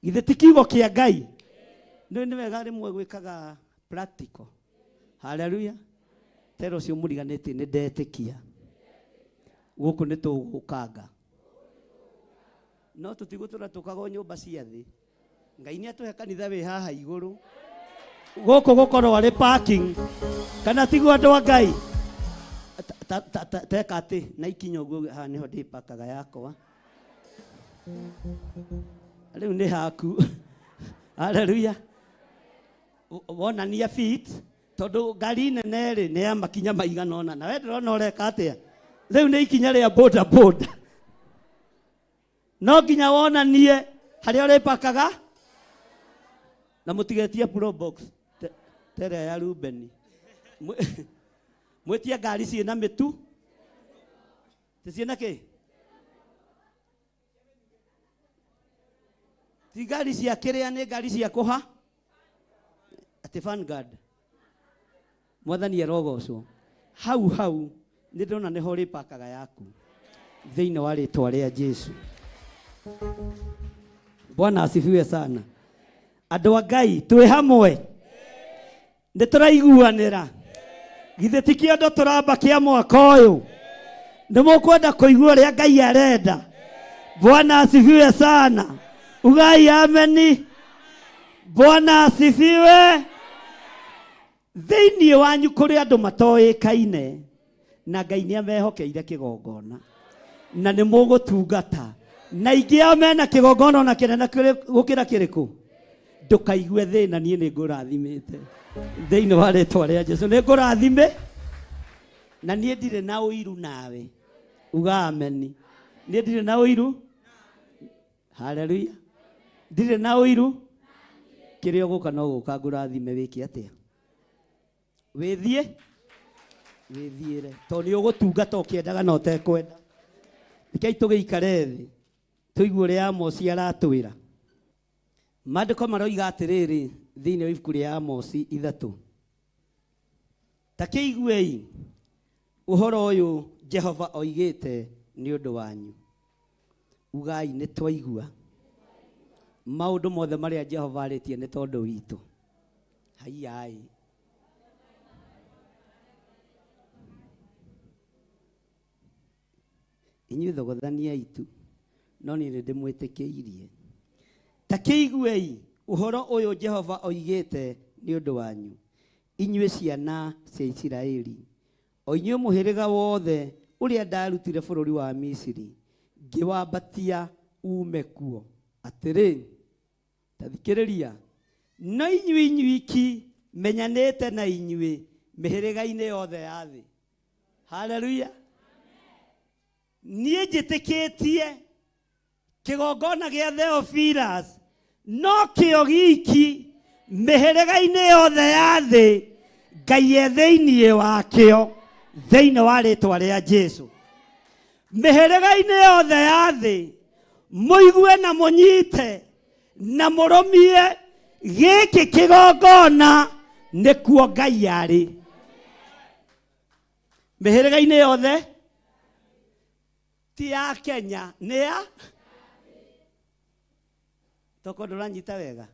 Githĩ ti kiugo kĩa Ngai? Nĩ wega rĩmwe gwĩkaga practical. Hallelujah. Tero cio mũriganĩtie nĩ ndetĩkia. Gũkũ nĩ tũgũkanga. No tũtigũtũra tũkaga nyũmba cia thĩ. Ngai nĩ atũhe kanitha wĩ haha igũrũ. Gũkũ gũkorwo arĩ parking. Kana tiguo andũ a Ngai. Teka atĩ na ikinya ũguo haha nĩho ndĩpakaga yakwa. Rĩu nĩ haku. Hallelujah. Wonania feet tondu ngari nene rĩ nĩ ya makinya maigana ona, na we ndĩrona ũreka atĩa. Rĩu nĩ ikinya rĩa boda boda. No nginya wonanie harĩa ũrĩpakaga na mũtigetie pro box tere ya Rubeni. Mwĩtia ngari ciĩna mĩtu ciĩna kĩ? Ti ngari cia kĩrĩa, nĩ ngari cia kũha ati Vanguard. Mwathani arogocwo. Hau hau nĩ ndona nĩho ũrĩpakaga yaku thĩinĩ wa rĩtwa rĩa Jesu. Bwana asifiwe sana. Andũ a Ngai twĩ hamwe, nĩ tũraiguanĩra. Githĩ ti kĩondo tũramba kĩa mwaka ũyũ? Nĩ mũkwenda kũigua ũrĩa Ngai arenda? Bwana asifiwe sana. Ugai ameni. Bwana asifiwe. Thĩinĩ wanyu kũrĩ andũ matoĩkaine na Ngai nĩ amehokeire kĩgongona na nĩ mũgũtungata, na ingĩ ao mena kĩgongona na kĩnene gũkĩra kĩrĩkũ. Ndũkaigue thĩna, niĩ nĩ ngũrathimĩte thĩinĩ wa rĩtwa rĩa Jesũ. Nĩ ngũrathime na niĩ ndirĩ na ũiru nawe. Uga ameni. Niĩ ndirĩ na ũiru. Hallelujah. Ndirĩ na ũiru. Kĩrĩa ũgũka no gũka ngũrathime wĩke atĩa? Wĩthiĩ wĩthiĩre tondũ nĩ ũgũtungata ũkĩendaga na ũtekwenda. Rekei tũgĩikare thĩ tũigue ũrĩa Amosi aratwĩra. Maandĩko maroiga atĩrĩrĩ thĩinĩ wa ibuku rĩa Amosi 3. Ta kĩiguei ũhoro ũyũ Jehova oigĩte nĩ ũndũ wanyu. Ugai nĩ twaigua. Maũndũ mothe marĩa Jehova arĩtie nĩ tondũ witũ. Haiyai. Inyuĩ thogothania itu no niĩ ndĩmwĩtĩkĩirie. Ta kĩiguei ũhoro ũyũ Jehova oigĩte nĩ ũndũ wanyu, inyuĩ ciana cia Isiraeli, o inyuĩ mũhĩrĩga wothe ũrĩa ndarutire bũrũri wa Misiri, ngĩwambatia ume kuo. Atĩrĩ, ta thikĩrĩria, no inyuĩ inyuiki menyanĩte na inyuĩ mĩhĩrĩga-inĩ yothe ya thĩ. Hallelujah. Niĩ njĩtĩkĩtie kĩgongona gĩa Theophilus no kĩo giki mĩhĩrĩga-inĩ yothe ya thĩ Ngai e thĩinĩ wakĩo thĩinĩ wa rĩtwa rĩa Jesũ. Mĩhĩrĩga-inĩ yothe ya thĩ mũigue na mũnyite na mũrũmie gĩkĩ kĩgongona nĩkuo Ngai arĩ. Mĩhĩrĩga-inĩ yothe ti ya Kenya, nĩ ya toko nduranyita wega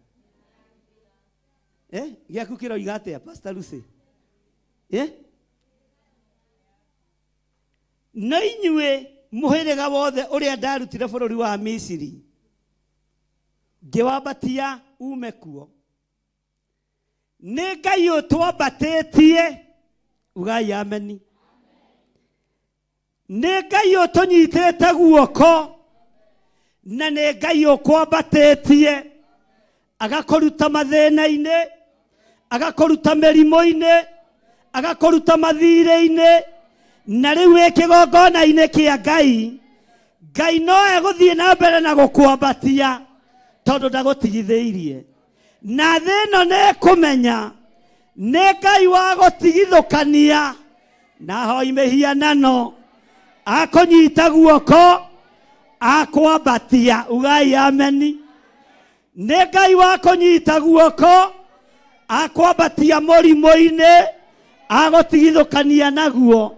giaku kiroiga atia Pastor Lucy na inyue muhirega wothe uria ndarutire bururi wa Misiri ngiwambatia ume kuo nĩ Ngai ũtwambatĩtie ugai ameni nĩ Ngai ũtũnyitĩte guoko na nĩ Ngai ũkwambatĩtie agakũruta mathĩna-inĩ agakũruta mĩrimũ-inĩ agakũruta mathirĩ-inĩ na rĩu kĩgongona-inĩ kĩa Ngai no egũthiĩ na mbere na gũkwambatia tondũ ndagũtigithĩirie na thĩ ĩno nĩ kũmenya nĩ Ngai wa gũtigithũkania na hoi mĩhianano akũnyita guoko akwambatia ugai ameni nĩ Ngai wa kũnyita guoko akwambatia mũrimũ-inĩ agũtigithũkania naguo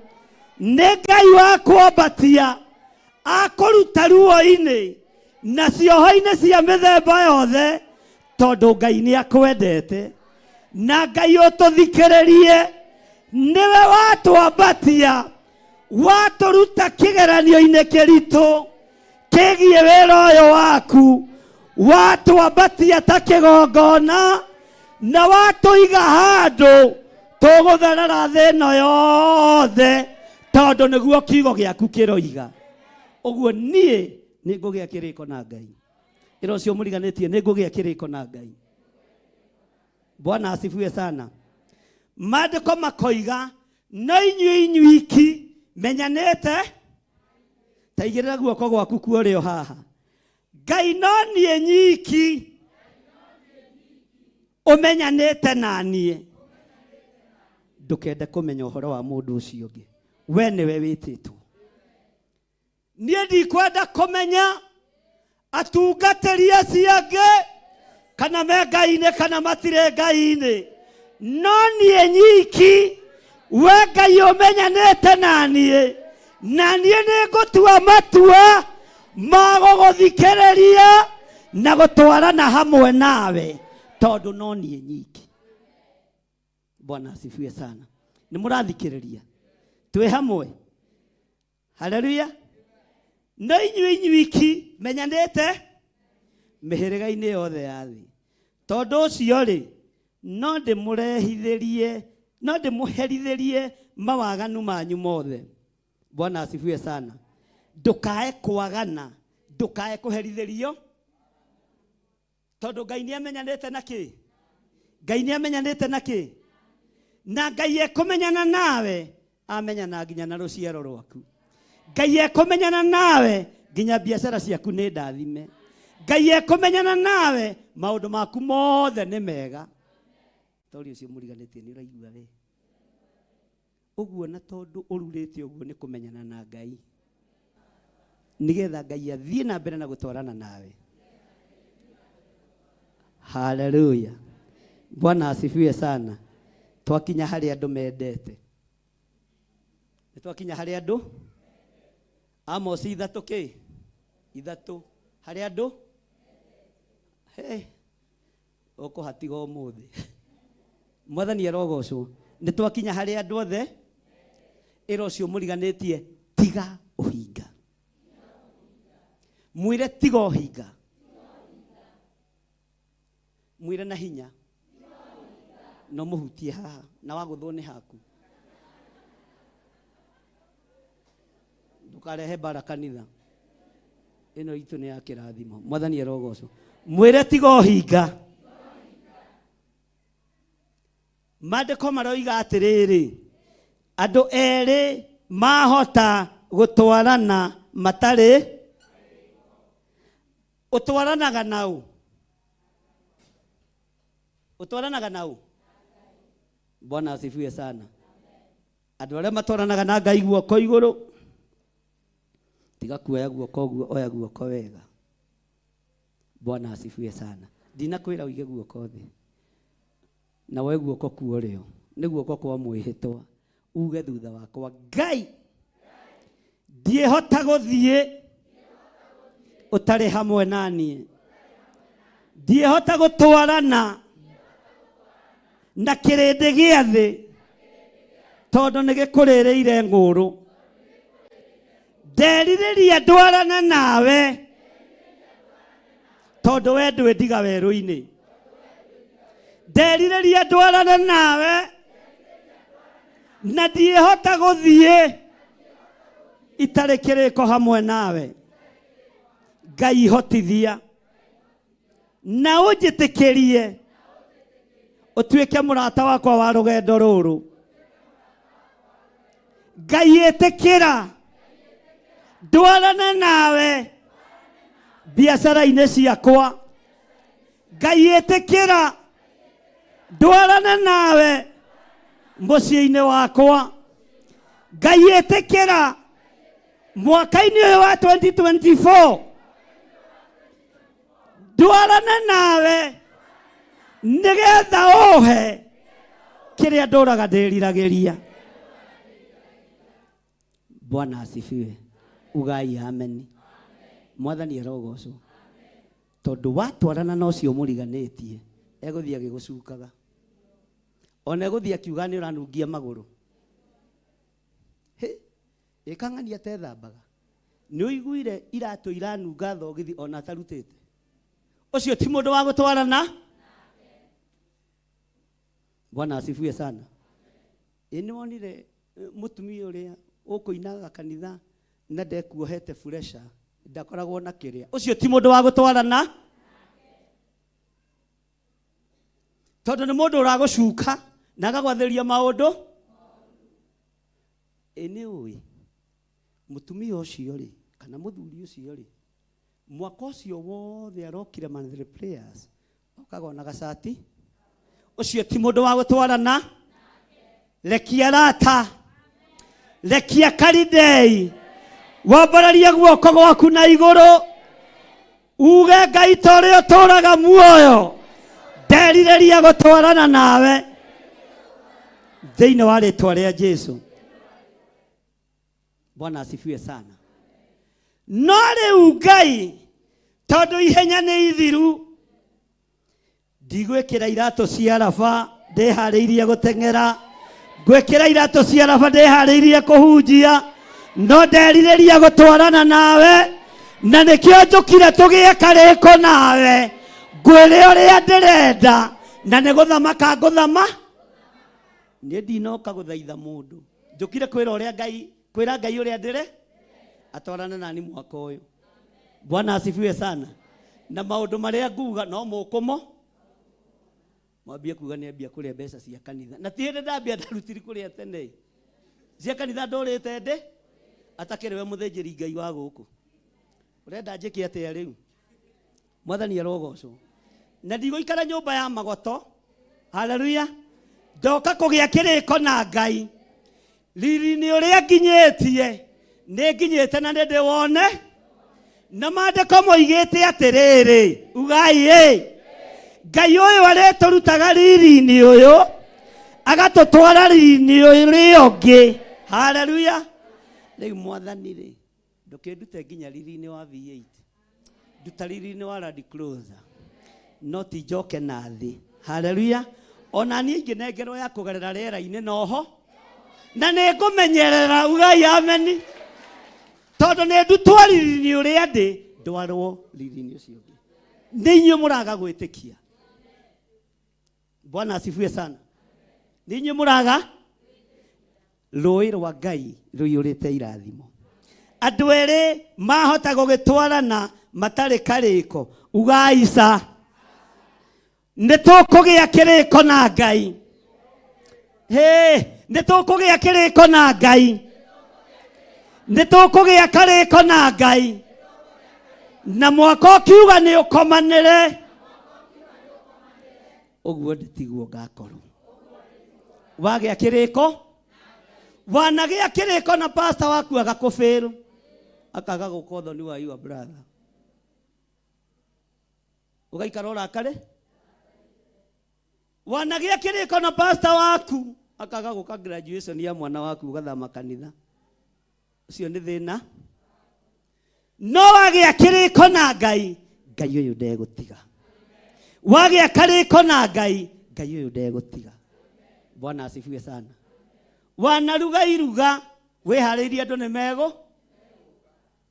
nĩ Ngai wa kwambatia akũruta ruo-inĩ na cioho-inĩ cia mĩthemba yothe tondũ Ngai nĩ akwendete na Ngai ũtũthikĩrĩrie niwe watwambatia watũruta kĩgeranio-inĩ kĩritũ kĩgiĩ wĩra ũyũ waku watwambatia ta kĩgongona na watũiga handũ tũgũtherera thĩ ĩno yothe tondũ nĩguo kiugo gĩaku kĩroiga ũguo niĩ nĩ ngũgĩa kĩrĩko na Ngai ĩro cio mũriganĩtie nĩ ngũgĩa kĩrĩko na Ngai Bwana asifiwe sana maandĩko makoiga no inyuĩ iki menyanĩte ta igĩrĩra guoko gwaku kuo haha Ngai no niĩ nyiki ũmenyanĩte na niĩ ndũkende kũmenya ũhoro wa mũndũ ũcio ũngĩ we nĩwe wĩtĩtwo niĩ ndikwenda kũmenya atungatĩri acio angĩ kana me Ngai-inĩ kana matirĩ Ngai-inĩ no niĩ nyiki we Ngai ũmenyanĩte na niĩ nĩ ngũtua matua ma gũgũthikĩrĩria na gũtwarana hamwe nawe tondũ no niĩ nyiki Bwana asifiwe sana nĩ mũrathikĩrĩria twĩ hamwe haleluya no inyuĩ iki menyanĩte mĩhĩrĩga-inĩ yothe ya thĩ tondũ ũcio rĩ no ndĩmũherithĩrie mawaganu manyu mothe Bwana asifiwe sana ndũkae kwagana ndũkae kũherithĩrio tondũ Ngai nĩ amenyanĩte na kĩ Ngai nĩ amenyanĩte na kĩ na Ngai ekũmenyana nawe amenyana nginya na rũciaro rwaku Ngai ekũmenyana nawe nginya biacara ciaku nĩ ndathime Ngai ekũmenyana nawe maũndũ maku mothe nĩ mega tori ũcio mũriganĩtie nĩ ũraigua we ũguo na tondũ ũrurĩte ũguo nĩ kũmenyana na Ngai nigetha Ngai athiĩ na mbere na gũtwarana nawe haleluya Bwana asifiwe sana twakinya harĩ andũ mendete nĩ twakinya harĩ andũ Amos 3:3 harĩ andũ ũkũhatiga ũmũthĩ mwathani arogocwo nĩ twakinya harĩ andũ othe ĩro cio mũriganĩtie tiga ũhinga mwĩre tiga ũhinga mwĩre na hinya no mũhutie haha na wagũthwo nĩ haku ndũkarehe bara kanitha ĩno itũ nĩ ya kĩrathimo mwathani arogocwo mwĩre tiga ũhinga maandĩko maroiga atĩrĩrĩ andũ erĩ mahota gũtwarana matarĩ ũtwaranaga naũ Bwana asifiwe sana andũ arĩa matwaranaga na Ngai guoko igũrũ tiga kuoya guoko ũguo oya guoko wega Bwana asifiwe sana ndinakwĩra ũige guoko thĩ na we guoko kuo rĩo nĩ guoko kwa mwĩhĩtwa uge thutha wakwa Ngai ndiĩhota gũthiĩ ũtarĩ hamwe naniĩ ndiehota gutwarana na kirindi gia thi tondu ni gikuririire nguru ndeririria ndwarana nawe tondu we ndwendiga weru-ini ndeririria ndwarana nawe na ndiehota guthie itari kiriko hamwe nawe Ngai hotithia na unjitikirie utuike murata wakwa wa rugendo ruru Ngai etikira ndwarana nawe biacara-ini ciakwa Ngai etikira ndwarana nawe mucii-ini wakwa Ngai etikira mwaka-ini uyu wa 2024 ndwarana nawe nigetha uhe kiria nduraga ndiriragiria. Bwana asifiwe. Ugai amen. Mwathani arogocwo tondu watwarana na ucio muriganitie eguthia gigucukaga ona eguthia kiuga ni uranungia maguru ikang'ania tethambaga ni uiguire iratu iranunga thogithi ona tarutite ucio ti mundu wa gutwarana. Bwana asifiwe sana. Ini wonire mutumia uria ukuinaga kanitha na ndekuohete fresha ndakoragwo na kiria ucio ti mundu wa gutwarana tondu ni mundu uragucuka na agagwatheria maundu. Ini ui mutumia ucio ri kana muthuri ucio ri mwaka ucio wothe arokire monthly prayers ukagona gacati ucio ti mundu wa gutwarana. Rekia rata rekia karidei wambararia guoko gwaku na iguru uge Ngai tore uturaga muoyo ndeririria gutwarana nawe thiini wa ritwa ria Jesu. Bwana asifiwe sana. No riu Ngai tondu ihenya ni ithiru ndigwikira iratu cia raba ndihariirie guteng'era gwikira iratu cia raba ndihariirie kuhunjia no ndeririria gutwarana nawe na nikio njukire tugie kariko nawe ngwire uria ndirenda na ni guthamaka nguthama ni ndinoka guthaitha mundu njukire kwira uria Ngai kwira Ngai uria ndire atwarana nani mwaka uyu. Bwana asifiwe sana. Na maundu maria nguga no mukumo mwambie kuga ni ambia kuria mbeca cia kanitha na ti hindi ndambia ndarutiri kuria tene cia kanitha ndorite ndi atakire we muthenjeri Ngai wa guku urenda njike atia riu. Mwathani arogocwo na ndigũikara nyũmba ya magoto. Haleluya. Ndoka kugia kiriko na Ngai riri-ini uria nginyitie ni nginyite na ndi wone na mandiko moigite atiriri ugai Ngai uyu areturutaga riri-ini uyu agatutwara riri-ini uyu ungi. Haleluya. Riu Mwathani ri ndukindute nginya riri-ini wa V8 nduta riri-ini wa Land Cruiser no ti njoke na thi. Haleluya. Ona ni nginengerwo ya kugerera rĩera-inĩ noho na nĩ ngũmenyerera. Ugai amen. Tondu nĩ ndutwo riri-ini uria ndi ndwarwo riri-ini ucio ungi nĩ inyuĩ mũraga gwĩtĩkia. Bwana asifiwe sana. Nĩ inyuĩ mũraga. Rũĩ rwa Ngai rũiyũrĩte irathimo. Andũ erĩ mahota gũgĩtwarana matarĩ karĩko. Ugai ca nĩ tũkũgĩa kĩrĩko na Ngai. Nĩ tũkũgĩa kĩrĩko na Ngai. Nĩ tũkũgĩa karĩko na Ngai. Na mwaka ũkiuga nĩ ũkomanĩre ũguo ndĩtiguo ngakorwo. Wagĩa kĩrĩko wanagĩa kĩrĩko na pastor waku agakũbĩrũ akaga gũka ũthoni wa your brother ugaikara ũrakare. Wanagĩa kĩrĩko na pastor waku akaga gũka graduation ya mwana waku ugathama kanitha ucio nĩ thĩna. No wagĩa kĩrĩko na Ngai Ngai ũyũ ndegũtiga. wagĩa karĩko na Ngai, Ngai ũyũ ndegũtiga. Bwana asifiwe sana. Wanaruga iruga, wĩharĩirie andũ nĩ megũ,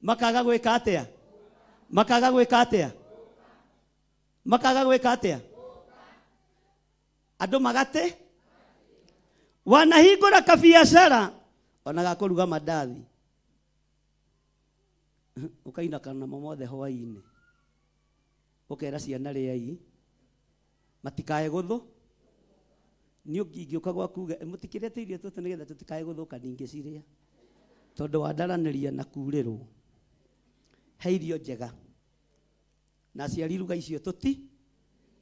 makaga gwĩka atĩa? Makaga gwĩka atĩa? Makaga gwĩka atĩa? Andũ magate? Wanahingũra kabiacara, ona gakũruga mandathi. Ukainakana mothe hwainĩ. Ũkera ciana rĩai, matikae gũthũ. Nĩ ũngĩũka gwakuga mũtikĩrĩte irio tũtũ nĩgetha tũtikae gũthũka ningĩ cirĩa. Tondũ wandaranĩria na kurĩrwo. He irio njega. Na aciari ruga icio tũti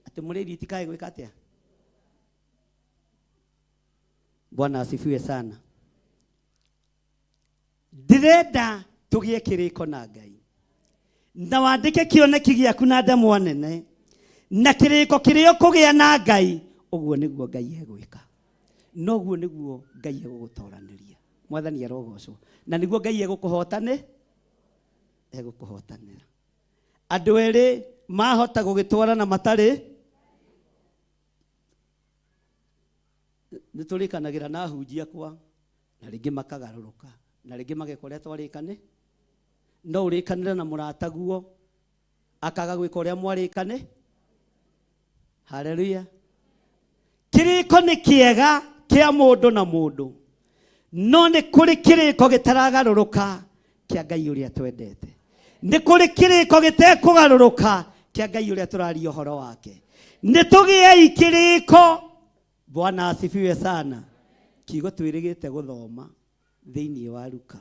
atĩ mũrĩri itikae gwĩka atĩa? Bwana asifiwe sana. Ndĩrenda tũgĩe kĩrĩko na Ngai. Na wandĩke kĩoneki gĩaku na ndemwa nene. Na kĩrĩko kĩrĩa ũkũgĩa na Ngai, ũguo nĩguo Ngai egwĩka. Noguo nĩguo Ngai egũgũtoranĩria. Mwathani arogocwo. Na nĩguo Ngai egũkũhotanĩra. Andũ erĩ mahota gũgĩtwarana matarĩ. Nĩtũrĩkanagĩra na hunjia kwa, na rĩngĩ makagarũrũka, na rĩngĩ mageka ũrĩa twarĩkane. No ũrĩkanĩre na mũrata guo, akaga gwĩka ũrĩa mwarĩkane. Haleluya. Kĩrĩko nĩ kĩega kĩa mũndũ na mũndũ. No nĩ kũrĩ kĩrĩko gĩtaragarũrũka kĩa Ngai ũrĩa twendete. Nĩ kũrĩ kĩrĩko gĩtekũgarũrũka kĩa Ngai ũrĩa tũraria ũhoro wake. Nĩtũgĩei kĩrĩko. Bwana asifiwe sana. Kiugo twĩrĩgĩte gũthoma thĩinĩ wa Luka.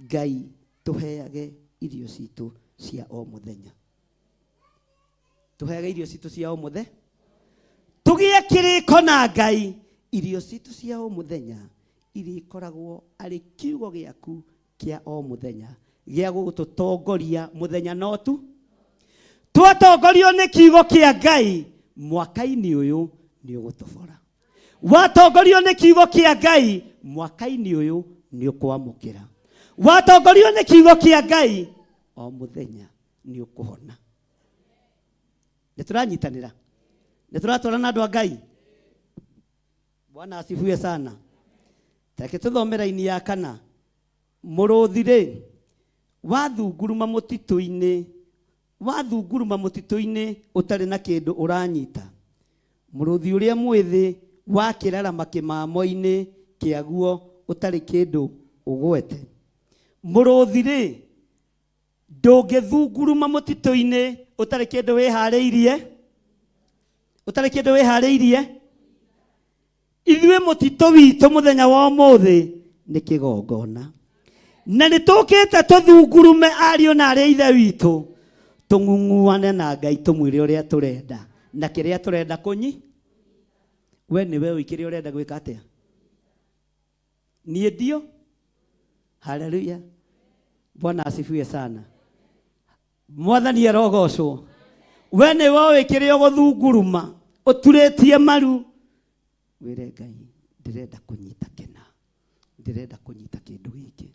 Ngai tũheage irio citũ cia o mũthenya. Tũheage irio citũ cia o mũthenya. Tũgĩe kĩrĩko na Ngai, irio citũ cia o mũthenya irĩkoragwo arĩ kiugo gĩaku kĩa o mũthenya gĩa gũtũtongoria mũthenya no tu. Twatongorio nĩ kiugo kĩa Ngai, mwaka-inĩ ũyũ nĩ ũgũtobora. Watongorio nĩ kiugo kĩa Ngai, mwaka-inĩ ũyũ nĩ ũkwamũkĩra. Watongorio nĩ kiugo kĩa Ngai, o mũthenya nĩ ũkũhona. Nĩtũranyitanĩra. Nĩtũratwarana andũ a Ngai. Bwana asifiwe sana. Take tũthomera-inĩ ya 4. Mũrũthi-rĩ, wathunguruma mũtitũ-inĩ ũtarĩ na kĩndũ ũranyita. Mũrũthi ũrĩa mwĩthĩ wakĩrara makĩmamo-inĩ kĩaguo ũtarĩ kĩndũ ũgwete. Mũrũthi-rĩ, ndũngĩthunguruma mũtitũ-inĩ ũtarĩ kĩndũ wĩharĩirie. Ũtarĩ kĩndũ wĩharĩirie. Ithuĩ mũtitũ witũ mũthenya wa ũmũthĩ nĩ kĩgongona. Na nĩtũkĩte tũthungurume ariũ na arĩa ithe witũ. Tũng'ung'uane na Ngai tũmwĩre ũrĩa tũrenda. Na kĩrĩa tũrenda kũnyi. We nĩwe ũĩ kĩrĩa ũrenda gwĩka atĩa? Niĩ ndio. Haleluya. Bwana asifiwe sana. Mwathani arogocwo. We nĩwe ũĩ kĩrĩa ũgũthunguruma. Ũturĩtie maru. Wĩre Ngai, ndĩrenda kũnyita kĩna. Ndĩrenda kũnyita kĩndũ gĩkĩ.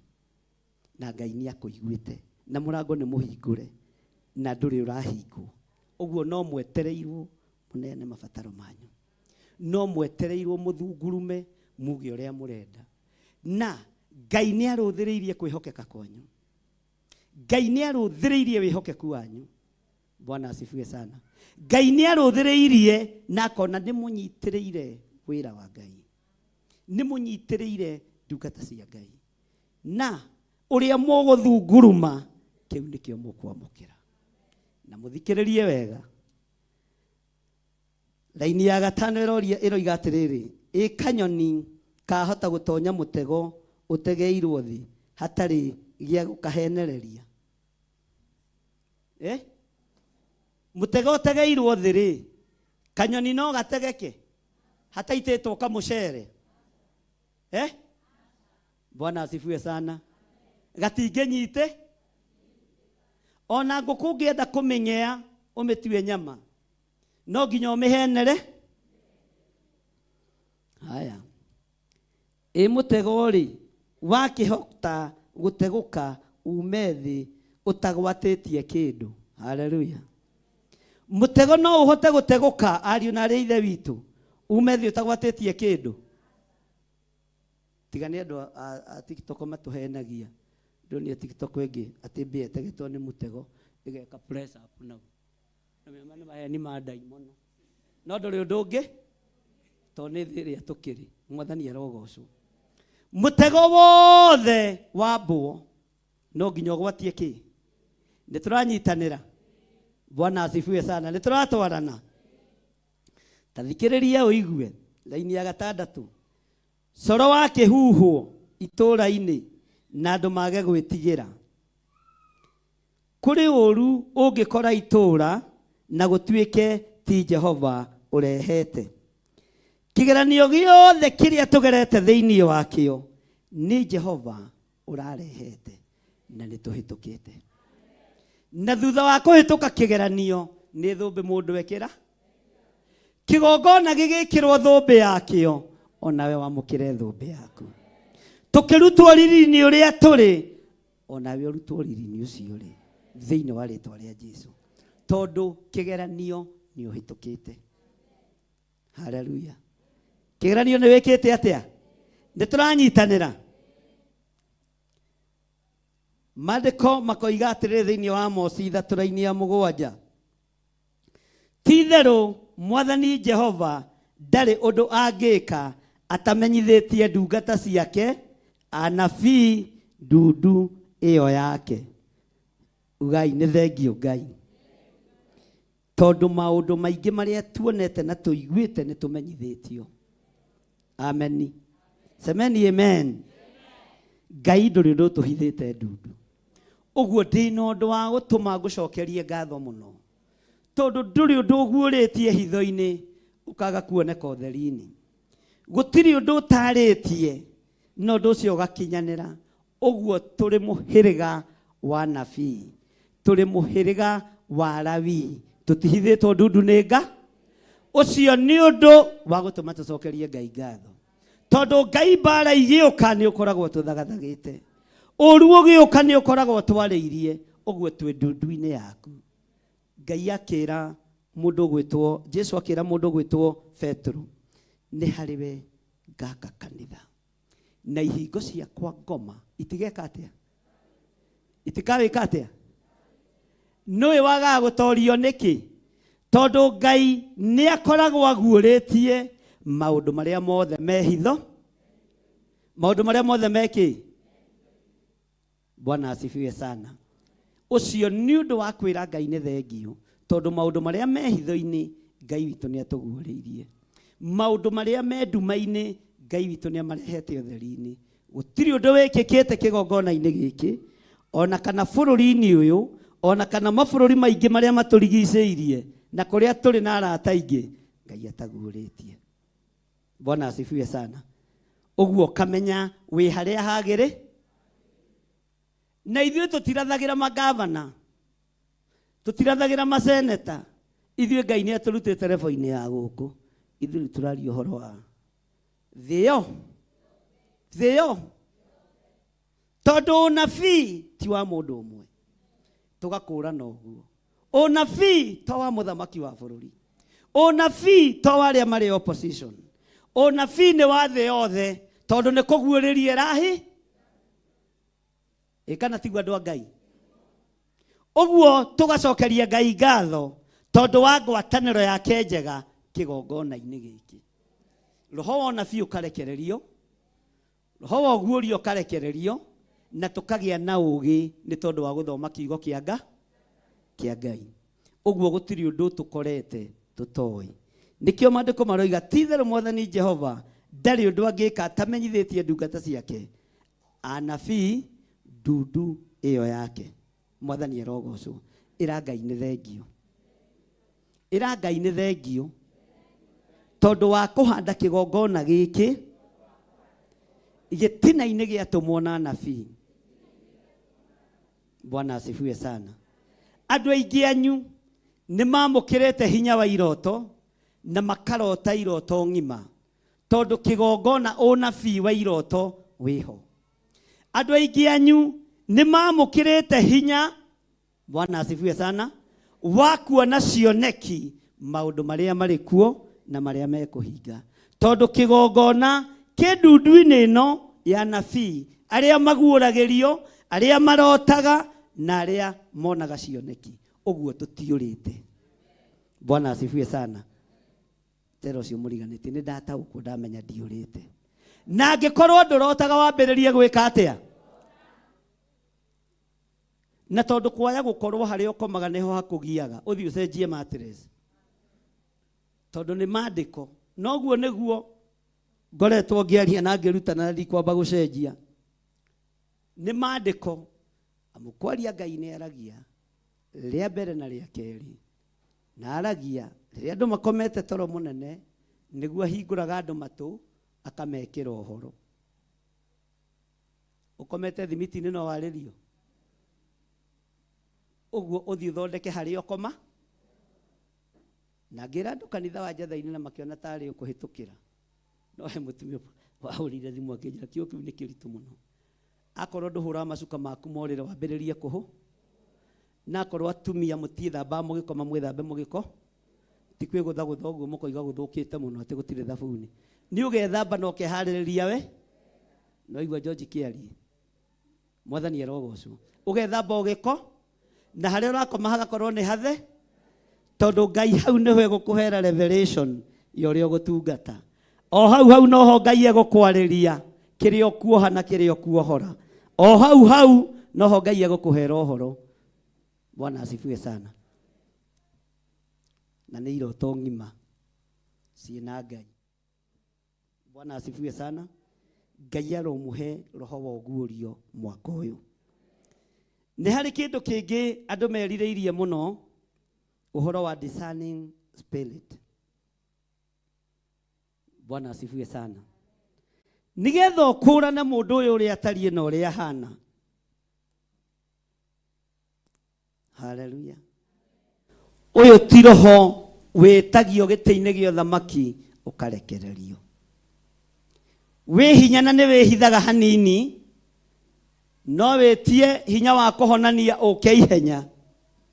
Na Ngai nĩakũiguĩte. Na mũrango nĩ mũhingũre. Na ndũrĩ ũrahingwo. Ũguo no mwetereirwo mũneane mabataro manyu. No mwetereirwo mũthungurume muge ũrĩa mũrenda. Na Ngai nĩarũthĩrĩirie kwĩhokeka kwanyu. Ngai nĩarũthĩrĩirie wĩhokeku wanyu. Bwana asifiwe sana. Ngai nĩarũthĩrĩirie na akona nĩmũnyitĩrĩire wĩra wa Ngai. Nĩmũnyitĩrĩire ndungata cia Ngai. Na ũrĩa mũgũthunguruma kĩu nĩkĩo mũkwamũkĩra. Na mũthikĩrĩrie wega. Laini ya 5 ĩroiga atĩrĩrĩ, kanyoni kahota gũtonya mũtego ũtegeirwo thĩ hatarĩ gĩa gũkahenereria. Mũtego ũtegeirwo thĩ-rĩ, kanyoni no gategeke hataitĩtwo kamũcere. Bwana asifiwe sana. Gatingĩnyite. Ona ngũkũ ũngĩenda kũmenyea ũmĩtue nyama, no nginya ũmĩhenere. Haya. Mũtego-rĩ, wakĩhota gũtegũka ume thĩ ũtagwatĩtie kĩndũ. Haleluya. mutego no uhote guteguka ariu na ari ithe witu ume thi utagwatetie kindu tigani andu a TikTok matuhenagia ndoni TikTok wengi ati mbia tegetwo ni mutego igeka press up na mema ni maheni ma daimono no nduri undu ungi to ni thi ria tukiri mwathani arogocwo mutego wothe wa mbuo no nginya ugwatie ki ni turanyitanira Bwana asifiwe sana ni turatwarana tathikiriria uigue laini ya gatandatu coro wa kihuhwo itura-ini na andu mage gwitigira kuri uru ungikora itura na gutuike ti Jehova urehete kigeranio giothe kiria tugerete thiini wakio ni Jehova urarehete na ni tuhitukite na thutha wa kuhituka kigeranio ni thumbi mundu wekira kigongona gigikirwo thumbi yakio onawe wamukire thumbi yaku tukirutwo riri-ini uria turi onawe urutwo riri-ini ucio ri thiini wa ritwa ria Jesu tondu kigeranio ni uhitukite haleluya kigeranio ni wikite atia ni turanyitanira Mandiko makoiga atiri thiini wa Amosi 3:7 Titheru Mwathani Jehova ndari undu angika atamenyithitie ndungata ciake anabii ndundu iyo yake ugai ni thengio Ngai tondu maundu maingi maria tuonete na tuiguite ni tumenyithitio amen semeni amen Ngai nduri ndu tuhithite ndundu uguo ndina undu wa gutuma ngucokerie ngatho muno tondu nduri undu uguuritie hitho-ini ukaga kuoneka utheri-ini gutiri undu utaritie no ndu ucio ugakinyanira uguo turi muhiriga wa nabii turi muhiriga wa Lawi tutihithitwo ndundu ninga ucio ni undu wa gutuma tucokerie Ngai ngatho tondu Ngai bara igiuka ni ukoragwo tuthagathagite uru ugiuka ni ukoragwo twariirie uguo twi ndundu-ini yaku Ngai akira mundu gwitwo Jesu akira mundu gwitwo Petro ni hariwe ngaka kanitha na ihingo ciakwa ngoma itigeka atia itikawika atia nui waga gutorio niki tondu Ngai ni akoragwo aguuritie maundu maria mothe mehitho maundu maria mothe meki Bwana asifiwe sana ucio ni undu wa kwira Ngai ni thengio tondu maundu maria mehitho-ini Ngai witu ni atuguuriirie maundu maria me nduma-ini Ngai witu ni amarehete utheri-ini gutiri undu wikikite kigongona-ini giki ona kana bururi-ini uyu ona kana mabururi maingi maria maturigiceirie na kuria turi na arata ingi Ngai ataguuritie Bwana asifiwe sana uguo kamenya wi haria hagiri na ithuĩ tutirathagira magavana tutirathagira maseneta ithuĩ Ngai ni aturutite revo-ini ya guku ithuĩ turaria uhoro wa thio tondu unabii ti wa mundu umwe tugakũrana uguo unabii to wa muthamaki wa bururi unabii to wa aria mari opposition unabii ni wa thĩ yothe tondu ni kuguũrĩria rahi ikana tigwa andu a Ngai uguo tugacokeria Ngai ngatho tondu wa ngwatanĩro yake njega kigongona-ini giki roho wa unabii ukarekererio roho wa guũrio ukarekererio na tukagia na ugi ni tondu wa guthoma kiugo kia Ngai uguo gutiri undu tukorete tutoi nikio Mandiko maroiga titheru Mwathani Jehova ndari undu angika atamenyithitie ndungata ciake anabii ndundu iyo yake Mwathani arogocwo ira Ngai ni thengio tondu wa kuhanda kigongona giki gitina-ini giatumwo na anabii Bwana asifiwe sana andu aingi anyu ni mamukirite hinya wa iroto na makarota iroto ng'ima tondu kigongona unabii wa iroto wiho andu aingi anyu ni mamukirite hinya Bwana asifiwe sana wa kuona cioneki maundu maria mari kuo na maria mekuhinga tondu kigongona kindundu-ini ino ya nabii aria maguuragirio aria marotaga na aria monaga cioneki uguo tutiurite. Bwana asifiwe sana. Tero cio muriganite ni ndataukwo ndamenya ndiurite na ngikorwo ndurotaga wambiririe gwika atia na tondu kwaya gukorwo haria ukomaga niho hakugiaga uthii ucenjie mattress tondu ni maandiko noguo niguo ngoretwo ngiaria na ngirutana ndikwamba gucenjia ni maandiko amukwaria Ngai ni aragia ria mbere na ria keri na aragia riria andu makomete toro munene niguo ahinguraga andu matu akamekira uhoro. Ukomete thimiti-ini no waririo uguo uthii uthondeke haria ukoma na ngira andu kanitha wa Njatha-ini na makiona tari ukuhitukira no he mutumia wahurire thimu akinjira kiu kiu ni kiritu muno akorwo nduhura macuka maku morire wambiririe kuhu na korwo atumia mutithamba mugikoma mwithambe mugiko tikwe guthagutha uguo mukoiga guthukite muno ati gutire thabuni ni ugethamba no kehaririria we no igwa George Kiari mwathani erogocwo ugethamba ugiko na haria urakoma hagakorwo ni hathe tondu Ngai hau niho egukuhera revelation yorio gutungata o hau noho Ngai egukwariria kirio kuoha na kirio kuohora o hau noho Ngai egukuhera uhoro. Bwana asifiwe sana. Na ni iroto ngima ciina Ngai. Bwana asifiwe sana. Ngai aromuhe roho wa uguurio mwaka uyu. Ni hari kindu kingi andu merirĩirie muno uhoro wa discerning spirit. Bwana asifiwe sana. Nigetha ukurane mundu uyu uri atarie na uri ahana. Hallelujah. Uyu ti roho witagio giti-ini gio thamaki ukarekererio. We hinya na ni wihithaga hanini no wetie hinya wa kuhonania uke ihenya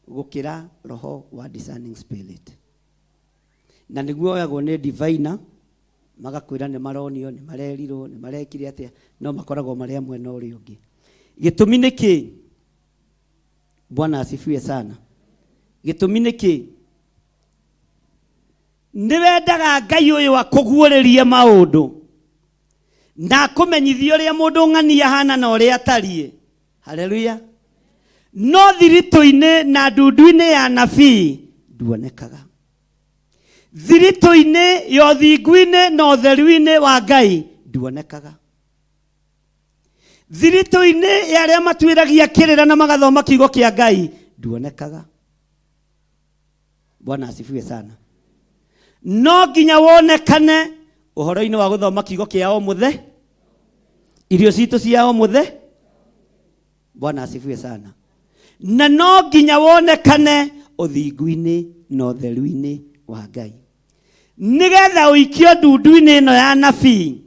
gukira roho wa discerning spirit. Na niguo oyagwo ni diviner magakwira ni maronio ni marerirwo ni marekire atia no makoragwo mari amwe no uri ungi. Gitumi niki? Bwana asifiwe sana. Gitumi niki? Ni wendaga Ngai uyu akuguũrĩrie maundu na kumenyithio ria mundu ng'ania hana na uria atarie. Haleluya. No thiritu-ini na ndundu-ini ya nabii nduonekaga. Thiritu-ini yo thingu-ini na utheru-ini wa Ngai nduonekaga. Thiritu-ini ya aria matwiragia kirira na magathoma kiugo kia Ngai nduonekaga. Bwana asifiwe sana. No nginya wonekane uhoro-ini wa guthoma kiugo kia o muthe irio citu cia o muthe. Bwana asifiwe sana. Na no nginya wonekane uthingu-ini na utheru-ini wa Ngai nigetha uikio ndundu-ini ino ya nabii.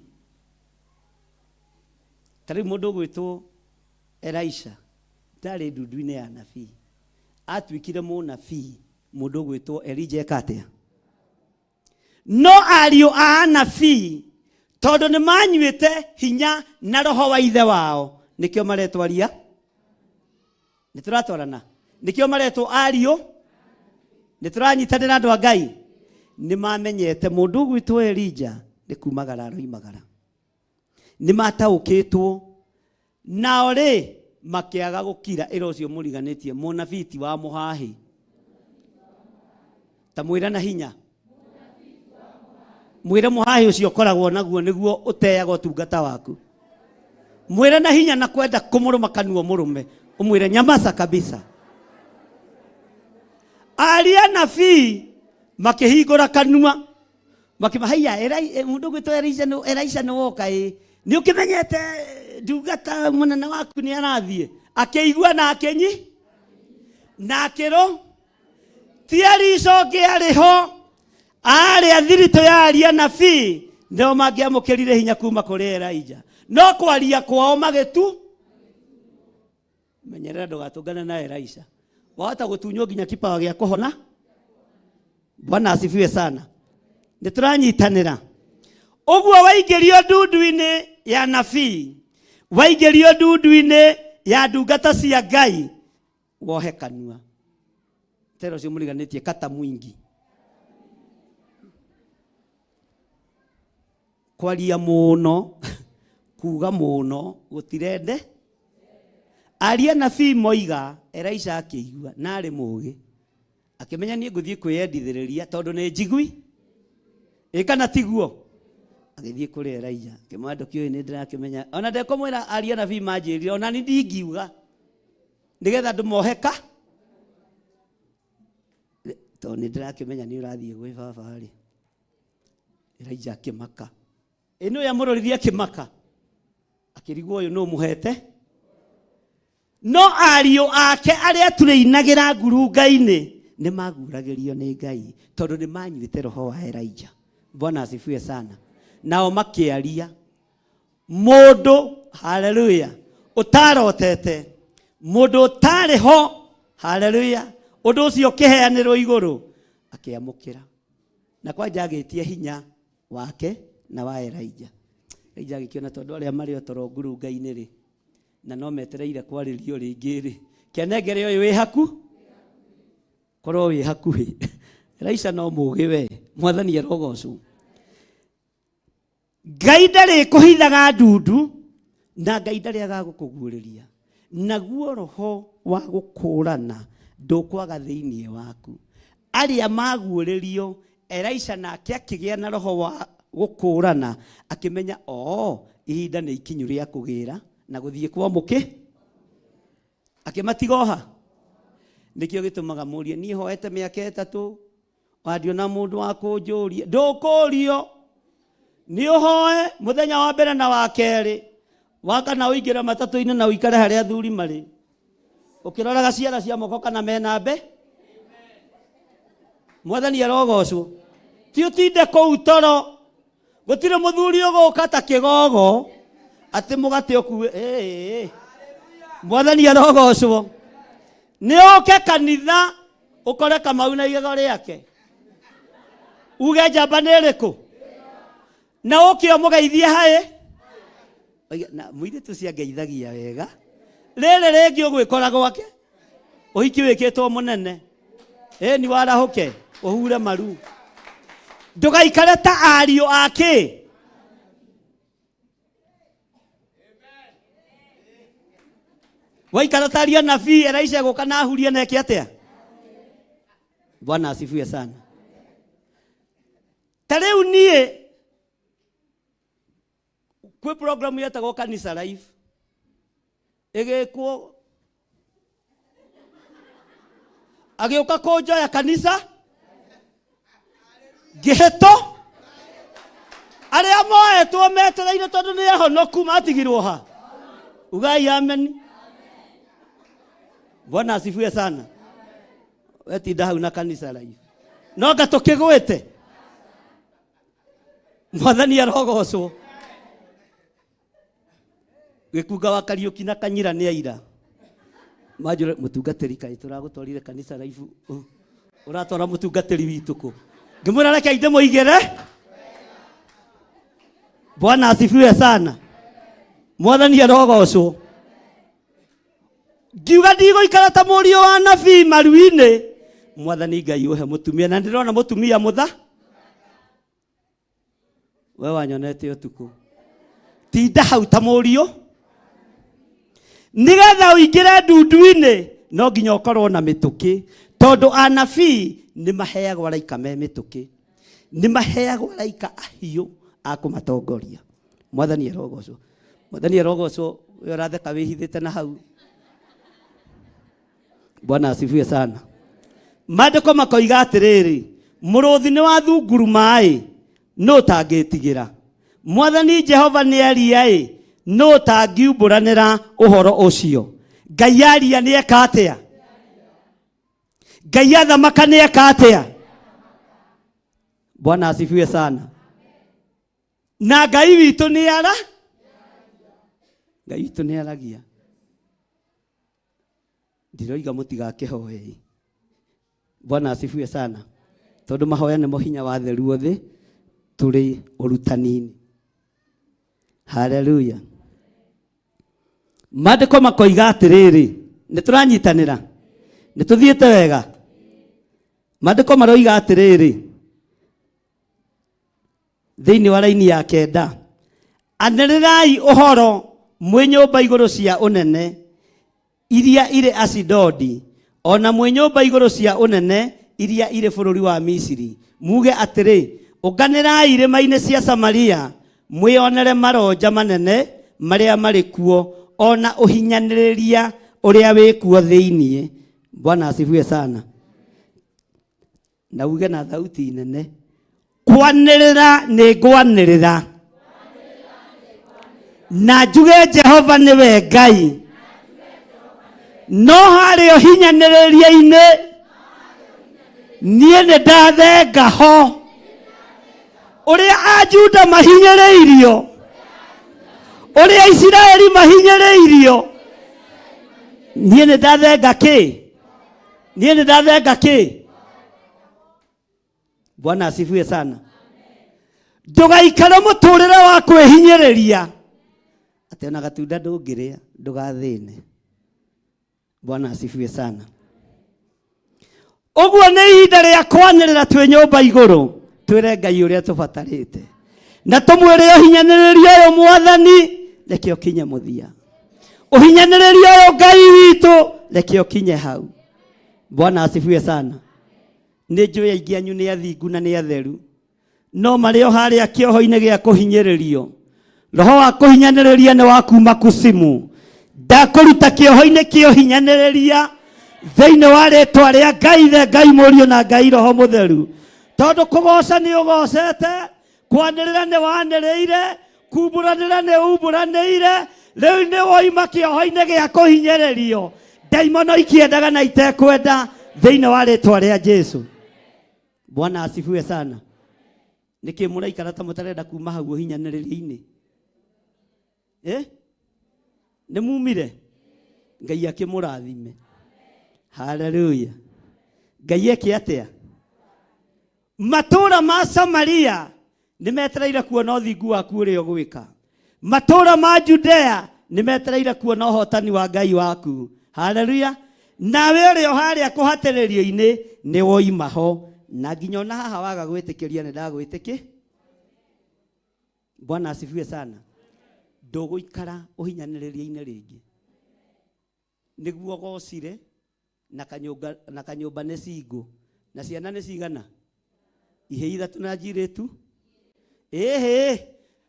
Tari mundu gwitwo Elisha ndari ndundu-ini ya nabii atwikire mu nabii mundu gwitwo Elijah katia. No ariu a nabii tondu ni manyuite hinya na roho wa ithe wao nikio maretwaria nituratwarana nikio maretwo ariu nituranyitanira andu a Ngai ni mamenyete mundu gwitwo Elijah ni kumagara roimagara ni mataukitwo na ori makiaga gukira ira ucio muriganitie munabiti wa muhahi ta mwira na hinya mwira muhahi ucio koragwo naguo niguo uteaga utungata waku. Mwira na hinya na kwenda kumuruma kanuo murume umwire nyamaza kabisa. Aria nabii makihingura kanua makimahaya mundu gwitwo Elisha no woka ni ukimenyete ndungata munene waku ni arathie akiigua na akenyi na akiro ti Elisha ariho ari athirito ya aria nabii ndio mangiamukirire hinya kuma kuri Elijah no kwaria kwao magitu menyerera ndugatungana na Elisha wahota gutunywo nginya kipawa gĩa kũhona. Bwana asifiwe sana. Nĩtũranyitanĩra. Ũguo waingĩrio ndundu-inĩ ya nabii, waingĩrio ndundu-inĩ ya ndungata cia Ngai, wohe kanua. Tero cio mũriganĩtie kata mwingi. Kwaria mũno, kuga mũno, gũtirende. Aria nabii moiga, Elisha akĩigua, na arĩ mũũgĩ. Akĩmenya niĩ ngũthiĩ kwĩyendithĩrĩria tondũ nĩ njigui. Kana tiguo. Agĩthiĩ kũrĩ Elijah. Kĩmwandũ kĩoĩ nĩ ndĩrakĩmenya. Ona ndekũmwĩra aria nabii manjĩrire, ona ni ndingiuga. Nĩgetha ndũmoheka. Tondũ nĩ ndĩrakĩmenya nĩ ũrathiĩ gwĩ baba harĩ. Elijah akĩmaka. Ĩno ya mũrorithia akĩmaka. Akĩrigwo ũyũ nũ mũhete. No ariũ ake arĩa tũrĩinagĩra ngurunga-inĩ nĩ maguragĩrio nĩ Ngai tondũ nĩ manyuĩte roho wa Elijah. Bwana asifiwe sana. Nao makĩaria. Mũndũ, haleluya, ũtarotete, mũndũ ũtarĩ ho, haleluya, ũndũ ũcio ũkĩheanĩrwo igũrũ, akĩamũkĩra. Na kwanja agĩtie hinya wake na wa Elijah. Elijah agĩkĩona tondũ arĩa marĩ o toro ngurunga-inĩ rĩ, na no metereire kwarĩrio rĩngĩ rĩ, kĩanengere ũyũ wĩ haku, korwo wĩ hakuhĩ. Elisha no mũũgĩ we, Mwathani arogocwo. Ngai ndarĩ kũhithaga ndundu, na Ngai ndarĩ agagũkũguũrĩria. Naguo roho wa gũkũũrana ndũkwaga thĩinĩ waku. Arĩa maguũrĩrio, Elisha nake akĩgĩa na roho wa gũkũũrana, akĩmenya ihinda nĩ ikinyu rĩa kũgĩra na gũthiĩ kwa mũkĩ. Akĩmatigoha. Nĩkĩo gĩtũmaga mũrie, niĩ hoete mĩaka 3, wandiona mũndũ wa kũnjũria. Ndũkũrio. Nĩ ũhoe mũthenya wa mbere na wa kerĩ. Wakana ũingĩra matatũ-inĩ na ũikare harĩa athuri marĩ. Ũkĩroraga ciara cia moko kana mena mbe. Mwathani arogocwo. Ti ũtinde kũu toro. Gũtirĩ mũthuri ũgũka ta kĩgogo atĩ mũgate ũkuwe. Mwathani arogocwo. Nĩ ũke kanitha ũkore Kamau na igego rĩake. Uge njamba nĩ ĩrĩkũ? Na ũkĩ mũgeithie haĩ. Na mũirĩtu cia ngeithagia wega. Rĩrĩ rĩngĩ ũgwĩkora gwake. Ũhiki wĩkĩtwo mũnene. Ni warahũke. Ũhure maru. Ndũgaikare ta ariũ ake. Waikara ta ariũ nabii Elisha gũka na ahurie na eke atĩa. Bwana asifiwe sana. Ta rĩu niĩ kwĩ program yetagwo Kanisa Live. Ĩgĩkwo agĩũka kũnjoya kanitha ngĩhĩtwo. Arĩa moetwo metereire tondũ nĩ ahonoku matigirwo ha. Ugai amen. Bwana asifiwe sana. Wetinda hau na Kanisa Live. No ngatũkĩgwĩte. Mwathani arogocwo. Gĩkunga wa Kariũki na Kanyira nĩ aira. Majũre mũtungatĩri kaĩ tũragũtwarire Kanisa Live. Ũratwara mũtungatĩri witũ kũ? Ngĩmwĩra reke inde mũigĩre. Bwana asifiwe sana. Mwathani arogocwo. Ngiuga ndigũikara ta mũriũ wa nabii maru-inĩ. Mwathani Ngai ũhe mũtumia, na ndĩrona mũtumia mũtha. We wanyonete ũtukũ. Tinda hau ta mũriũ. Nĩgetha ũingĩre ndundu-inĩ no nginya ũkorwo na mĩtũkĩ, tondũ anabii nĩ maheagwo araika me mĩtũkĩ. Nĩ maheagwo araika ahiũ a kũmatongoria. Mwathani arogocwo. Mwathani arogocwo. We ũratheka wĩhithĩte na hau. Bwana asifiwe sana. Maandĩko makoiga atĩrĩrĩ, mũrũthi nĩ wa thunguru maĩ, no tangĩtigĩra. Mwathani Jehova nĩ aria no tangiumbũranĩra ũhoro ũcio. Ngai aria nĩ eka atĩa? Ngai athamaka nĩ eka atĩa? Bwana asifiwe sana. Na Ngai witũ nĩ ara? Ngai witũ nĩ aragia. ndiroiga mutigakihoe. Bwana asifiwe sana. Tondu mahoya nimo hinya wa theru othe turi urutanini. Haleluya. Maandiko makoiga atiriri, nituranyitanira, nituthiete wega. Maandiko maroiga atiriri thiini wa raini ya 9, anirirai uhoro mwi nyumba iguru cia unene iria ire Asidodi, ona mwi nyumba iguru cia unene iria ire bururi wa Misiri, muge atiri, uganirai irima-ini cia Samaria, mwionere maronja manene maria mari kuo, ona uhinyaniriria uria wikuo thiini. Bwana asifiwe sana. Na uge na thauti nene, kwanirira ni ngwanirira, na njuge Jehova niwe Ngai, no hario hinyaniriria-ini nie ni ndathenga ho, uria Ajuda mahinyiriirio, uria Israeli mahinyiriirio, nie ni ndathenga ki? Nie ni ndathenga ki? Bwana asifiwe sana. Ndugaikare muturire wa kwihinyiriria ati ona gatunda ndungiria, ndugathine. Bwana asifiwe sana. Uguo ni ihinda ria kwanirira twi nyumba iguru, twire Ngai uria tubatarite, na tumwire uhinyaniriria uyu Mwathani, reke ukinye muthia. Uhinyaniriria uyu Ngai witu, reke ukinye hau. Bwana asifiwe sana. Ni njui aingi anyu ni athingu na ni atheru, no mario haria kioho-ini gia kuhinyiririo. Roho wa kuhinyaniria ni wa kuma kusimu, ndakuruta kioho-ini kio hinyaniria thiini wa ritwa ria Ngai, the Ngai Murio na Ngai Roho Mutheru. Tondu kugoca ni ugocete, kwanirira ni waniriire, kumburanira ni umburaniire, riu ni woima kioho-ini gia kuhinyiririo. Daimono ikiendaga na itekwenda thiini wa ritwa ria Jesu. Bwana asifiwe sana. Niki muraikara ta mutarenda kuma hau uhinyaniriria-ini? Ni mumire? Ngai akimurathime. Haleluya. Ngai eke atia? Matura ma Samaria nimetereire kuona uthingu waku uria ugwika. Matura ma Judea nimetereire kuona uhotani wa Ngai waku. Haleluya. Nawe uri haria kuhatiririo-ini ni woima ho, na nginya ona haha waga gwitikiria ni ndagwitiki. Bwana asifiwe sana. Nduguikara uhinyaniriria-ini ringi niguo gocire na kanyumba ni cingu na ciana ni cigana, ihe ithatu na njiritu.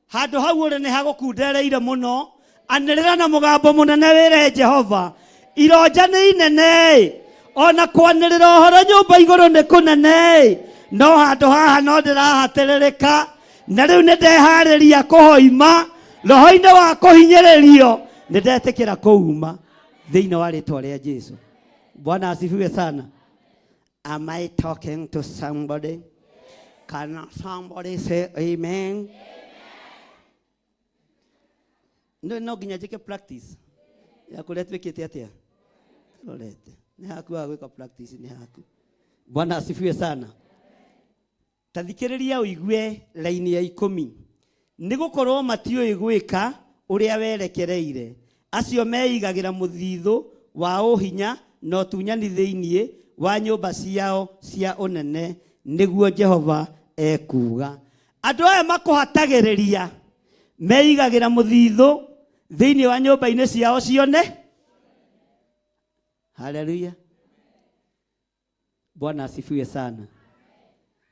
Handu hau uri ni hagukundereire muno, anirira na mugambo munene wire Jehova. Ironja ni inene, ona kwanirira uhoro nyumba iguru ni kunene, no handu haha no ndirahatirika, na riu ni ndehariria kuhoima roho-ini wa kuhinyiririo, ni ndetikira kuuma thiini wa ritwa ria Jesu. Bwana asifiwe sana. Am I talking to somebody? Can somebody say amen? No nginya njike practice ya kuretwikite atia rolete ni haku wa gwika practice ni haku. Bwana asifiwe sana. Tathikiriria uigue laini ya 10. Nigukorwo matioi gwika uria werekereire, acio meigagira muthithu wa uhinya no tunyani thiini wa nyumba ciao cia unene, niguo Jehova ekuga. Andu aya makuhatagiriria meigagira muthithu thiini wa nyumba-ini ciao cione. Haleluya. Bwana asifiwe sana.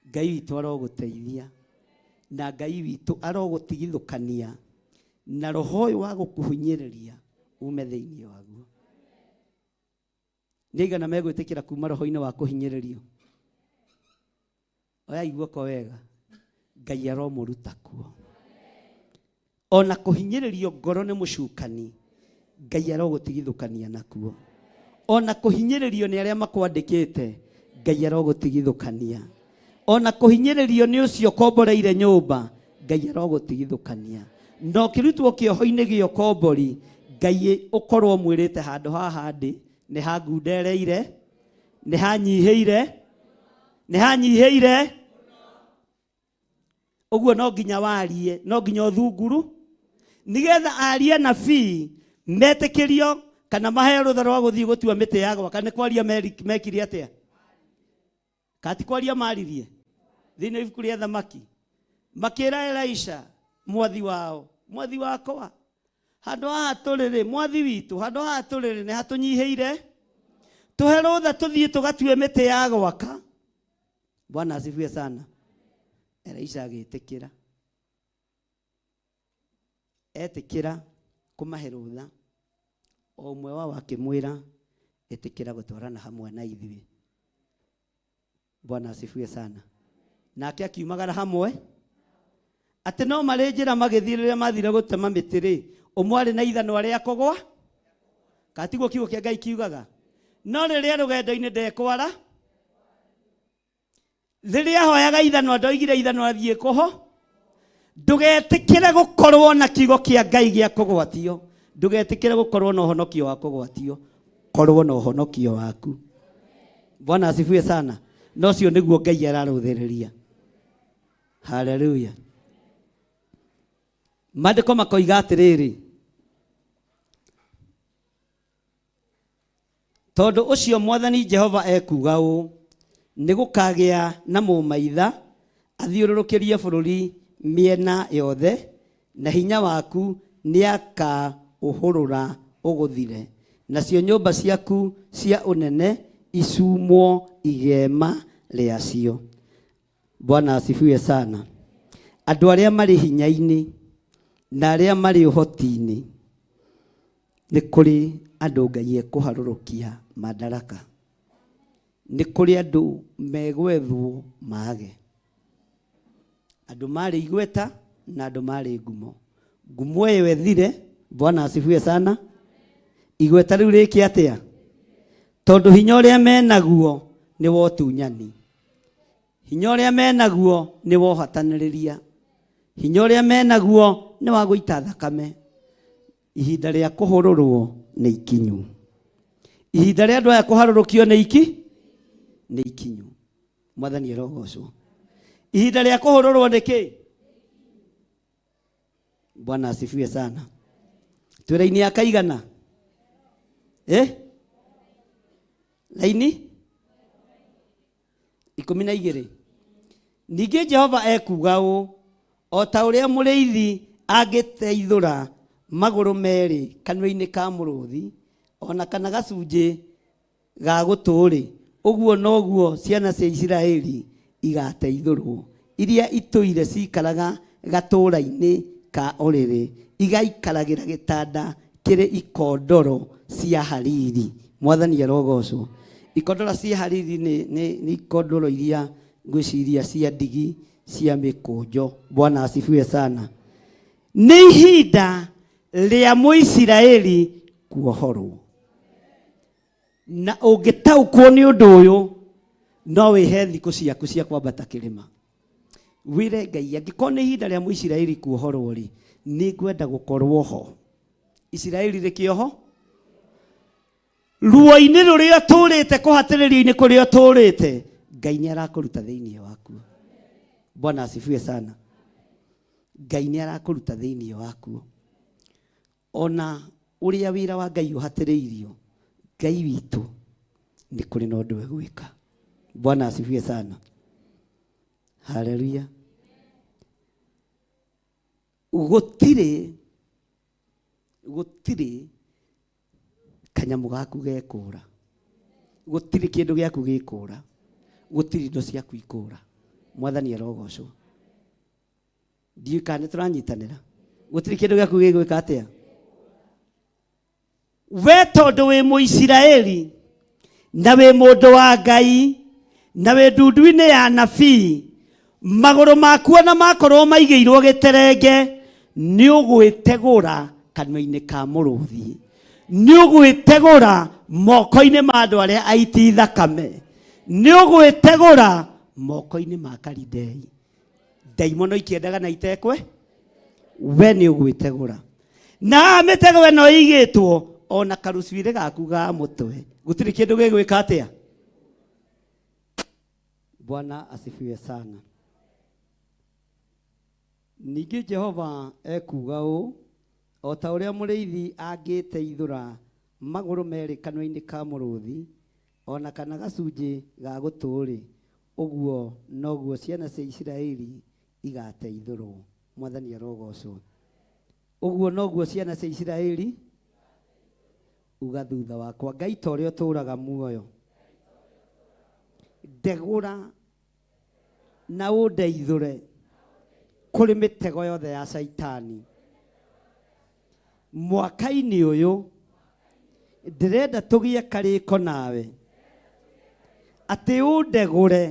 Ngai witu aroguteithia, na Ngai witu arogutigithukania, na roho uyu wa gukuhinyiriria ume thiini waguo. Nigana megwitikira kuma roho-ini wa kuhinyiririo? Oya iguoko wega, Ngai aromuruta kuo. Ona kuhinyiririo ngoro ni mucukani, Ngai arogutigithukania nakuo. Ona kuhinyiririo ni aria makwandikite, Ngai arogutigithukania. Ona kuhinyiririo ni ucio komboreire nyumba, Ngai arogutigithukania. No kirutwo kioho-ini gio kombori, Ngai ukorwo mwirite handu haha ndi nĩ hangundereire, nĩ hanyihĩire. Ũguo no nginya warie, no nginya ũthunguru nigetha arie nabii metĩkĩrio kana maheo rũtha rwa gũthiĩ gũtua mĩtĩ ya gwaka. Nĩ kwaria mekire atĩa? Kati kwaria maririe thĩinĩ wa ibuku rĩa Thamaki, makĩra Elisha mwathi wao, mwathi wakwa, handũ haha tũrĩ mwathi witũ, handũ haha tũrĩ nĩ hatũnyihĩire, tũhe rũtha tũthiĩ tũgatue mĩtĩ ya gwaka. Bwana asifiwe sana. Elisha agĩtĩkĩra, etĩkĩra kũmahe rũtha. O ũmwe wao akĩmwĩra etĩkĩra gũtwarana hamwe na ithuĩ. Bwana asifiwe sana. Nake akiumagara hamwe, atĩ no marĩ njĩra magĩthiĩ rĩrĩa mathire gũtema mĩtĩ rĩ, ũmwe arĩ na ithanwa rĩa kũgwa, katiguo kiugo kĩa Ngai kiugaga, no rĩrĩa rũgendo-inĩ ndekwara, rĩrĩa ahoyaga ithanwa ndoigire ithanwa thiĩ kũho. Ndũgetĩkĩre gũkorwo na kiugo kĩa Ngai gĩa kũgwatio, ndũgetĩkĩre gũkorwo na ũhonokio wa kũgwatio, korwo na ũhonokio waku. Bwana asifiwe sana. No cio nĩguo Ngai ararũthĩrĩria. Haleluya. Maandĩko makoiga atĩrĩrĩ, tondũ ũcio Mwathani Jehova ekuga ũũ, nĩ gũkagĩa na mũmaitha athiũrũrũkĩrie bũrũri mĩena yothe, na hinya waku nĩakaũhũrũra ũgũthire, nacio nyũmba ciaku cia ũnene icumwo igema rĩacio. Bwana asifiwe sana. Andũ arĩa marĩ hinya-inĩ na arĩa marĩ ũhoti-inĩ, nĩ kũrĩ andũ Ngai ekũharũrũkia madaraka. Nĩ kũrĩ andũ megwethwo mage, andũ marĩ igweta na andũ marĩ ngumo. Ngumo ĩyo ethire. Bwana asifiwe sana. Igweta rĩu rĩkĩ atĩa? Tondũ hinya ũrĩa menaguo nĩ wa ũtunyani, hinya ũrĩa menaguo nĩ wa ũhatanĩrĩria, hinya ũrĩa menaguo nĩ wa gũita thakame. Ihinda rĩa kũhũrũrwo nĩ ikinyu. Ihinda rĩa andũ aya kũharũrũkio nĩ ikinyu. Mwathani arogocwo. Ihinda rĩa kũhũrũrwo nĩ kĩ? Bwana asifiwe sana. Twĩra-inĩ ya kaigana? Laini 12. Ningĩ Jehova ekuga ũũ, o ta ũrĩa mũrĩithi angĩteithũra magũrũ merĩ kanua-inĩ ka mũrũthi, ona kana gacunjĩ ga gũtũ-rĩ, ũguo noguo ciana cia Isiraeli igateithũrwo, iria itũire cikaraga gatũũra-inĩ ka ũrĩrĩ, igaikaragĩra gĩtanda kĩrĩ ikondoro cia hariri. Mwathani arogocwo. Ikondoro cia hariri nĩ ikondoro iria ngwĩciria cia ndigi cia mĩkũnjo. Bwana asifiwe sana. Nĩ ihinda rĩa Mũisiraeli kuohorwo. Na ũngĩtaũkwo nĩ ũndũ ũyũ, no wĩhe thikũ ciaku cia kwambata kĩrĩma. Wĩre Ngai, angĩkorwo nĩ ihinda rĩa Mũisiraeli kuohorwo-rĩ, nĩ ngwenda gũkorwo ho. Isiraeli rĩkĩoho ruo-inĩ rũrĩa tũrĩte, kũhatĩrĩrio-inĩ kũrĩa tũrĩte, Ngai nĩ arakũruta thĩinĩ waku. Bwana asifiwe sana. Ngai nĩ arakũruta thĩinĩ waku. Ona ũrĩa wĩra wa Ngai ũhatĩrĩirio, Ngai witũ nĩ kũrĩ na ũndũ egwĩka. Bwana asifiwe sana. Haleluya. Gũtirĩ kanyamu gaku gekũra, gũtirĩ kĩndũ gĩaku gĩkũra, gũtirĩ indo ciaku ikũra. Mwathani arogocwo. Ndiũĩ kana nĩ tũranyitanĩra. Gũtirĩ kĩndũ gĩaku gĩgwĩka atĩa? We tondũ wĩ Mũisiraeli na wĩ mũndũ wa Ngai na wĩ ndundu-inĩ ya nabii, magũrũ maku na makorwo maigĩirwo gĩterenge, nĩ ũgwĩtegũra kanua-inĩ ka mũrũthi, nĩ ũgwĩtegũra moko-inĩ ma andũ arĩa aiti thakame, nĩ ũgwĩtegũra moko-inĩ ma Kalidei. Ndaimono ikĩendaga na itekwe, we nĩ ũgwĩtegũra. Na mĩtego ĩno ĩigĩtwo, ona karucwire gaku ga mutwe gutiri kindu gigwika atia. Bwana asifiwe sana. Ningĩ Jehova ekuga ũũ, o ta ũrĩa mũrĩithi angĩteithũra magũrũ merĩ kanua-inĩ ka mũrũthi ona kana gacunjĩ ga gũtũ-rĩ, ũguo noguo ciana cia Isiraeli igateithũrwo. Mwathani arogocwo. Ũguo noguo ciana cia Isiraeli uga thutha wakwa. Ngai ta ũrĩa ũtũũraga muoyo, ndegũra na ũndeithũre kũrĩ mĩtego yothe ya Saitani. Mwaka-inĩ ũyũ ndĩrenda tũgĩe karĩko nawe atĩ ũndegũre,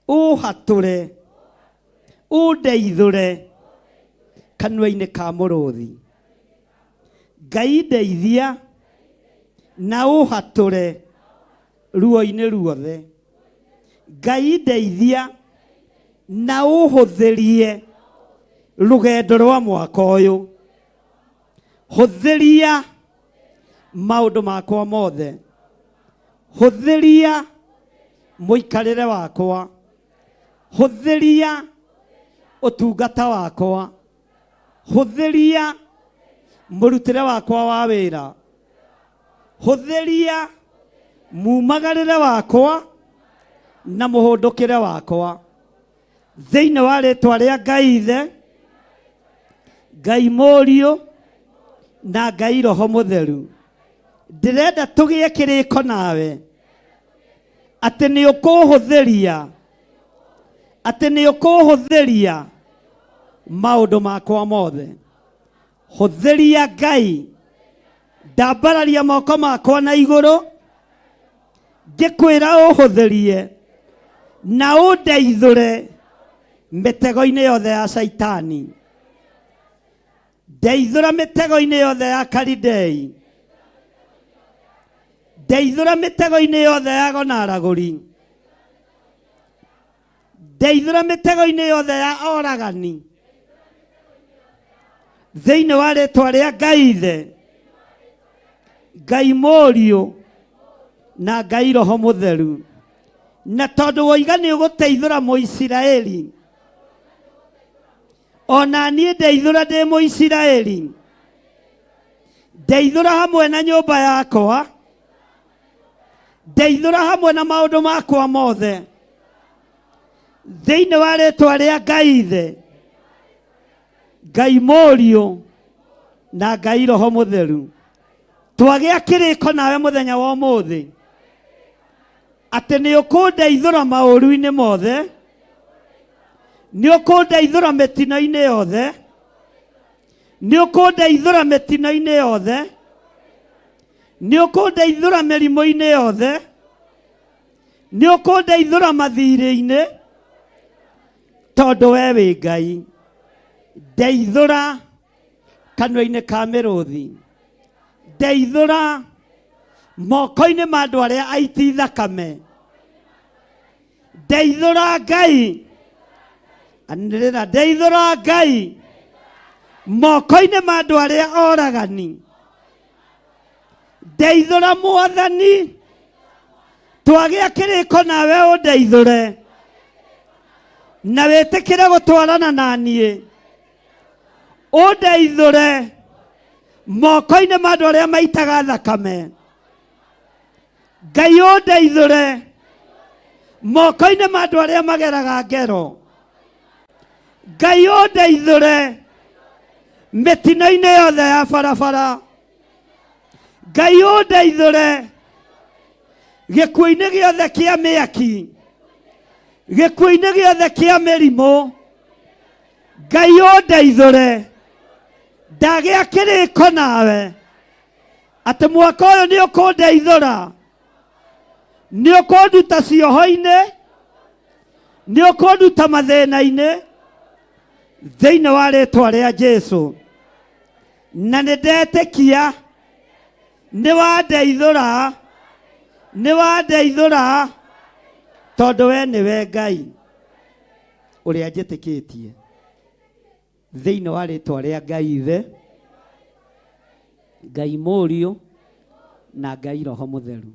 ũhatũre, ũndeithũre kanua-inĩ ka mũrũthi. Ngai ndeithia na ũhatũre ruo-inĩ ruothe. Ngai ndeithia na ũhũthĩrie rũgendo rwa mwaka ũyũ. Hũthĩria maũndũ makwa mothe. Hũthĩria mũikarĩre wakwa. Hũthĩria ũtungata wakwa. Hũthĩria mũrutĩre wakwa wa wĩra. Hũthĩria mumagarĩre wakwa na mũhũndũkĩre wakwa. Thĩinĩ wa rĩtwa rĩa Ngai Ithe, Ngai Mũriũ na Ngai Roho Mũtheru, ndĩrenda tũgĩe kĩrĩko nawe atĩ nĩ ũkũhũthĩria, atĩ nĩ ũkũhũthĩria maũndũ makwa mothe. Hũthĩria Ngai, ndambararia moko makwa na igũrũ ngĩkwĩra ũhũthĩrie na ũndeithũre mĩtego-inĩ yothe ya Saitani. Ndeithũra mĩtego-inĩ yothe ya Kalidei. Ndeithũra mĩtego-inĩ yothe ya gonaragũri. Ndeithũra mĩtego-inĩ yothe ya oragani. Thĩinĩ wa rĩtwa rĩa Ngai Ithe, Ngai Mũriũ na Ngai Roho Mũtheru. Na tondũ woiga nĩ ũgũteithũra Mũisiraeli, ona niĩ ndeithũra ndĩ Mũisiraeli. Ndeithũra hamwe na nyũmba yakwa. Ndeithũra hamwe na maũndũ makwa mothe. Thĩinĩ wa rĩtwa rĩa Ngai Ithe, Ngai Mũriũ na Ngai Roho Mũtheru. Twagĩa kĩrĩko nawe mũthenya wa ũmũthĩ atĩ nĩ ũkũndeithũra maũru-inĩ mothe. Nĩ ũkũndeithũra mĩtino-inĩ yothe. Nĩ ũkũndeithũra mĩtino-inĩ yothe. Nĩ ũkũndeithũra mĩrimũ-inĩ yothe. Nĩ ũkũndeithũra mathirĩ-inĩ tondũ we wĩ Ngai. Ndeithũra kanua-inĩ ka mĩrũthi. Ndeithũra moko-inĩ ma andũ arĩa aiti thakame. Ndeithũra Ngai, anĩrĩra, ndeithũra Ngai moko-inĩ ma andũ arĩa oragani. Ndeithũra Mwathani, twagĩa kĩrĩko nawe ũndeithũre na wĩtĩkĩre gũtwarana na niĩ. Ũndeithũre moko-inĩ ma andũ arĩa maitaga thakame. Ngai ũndeithũre moko-inĩ ma andũ arĩa mageraga ngero. Ngai ũndeithũre mĩtino-inĩ yothe ya barabara. Ngai ũndeithũre gĩkuũ-inĩ gĩothe kĩa mĩaki. Gĩkuũ-inĩ gĩothe kĩa mĩrimũ. Ngai ũndeithũre ndagĩa kĩrĩko nawe atĩ mwaka ũyũ nĩ ũkũndeithũra. Nĩ ũkũnduta cioho-inĩ. Nĩ ũkũnduta mathĩna-inĩ thĩinĩ wa rĩtwa rĩa Jesũ. Na nĩ ndetĩkia nĩ wandeithũra. Nĩ wandeithũra tondũ we nĩwe Ngai ũrĩa njĩtĩkĩtie. Thĩinĩ wa rĩtwa rĩa Ngai Ithe, Ngai Mũriũ na Ngai Roho Mũtheru.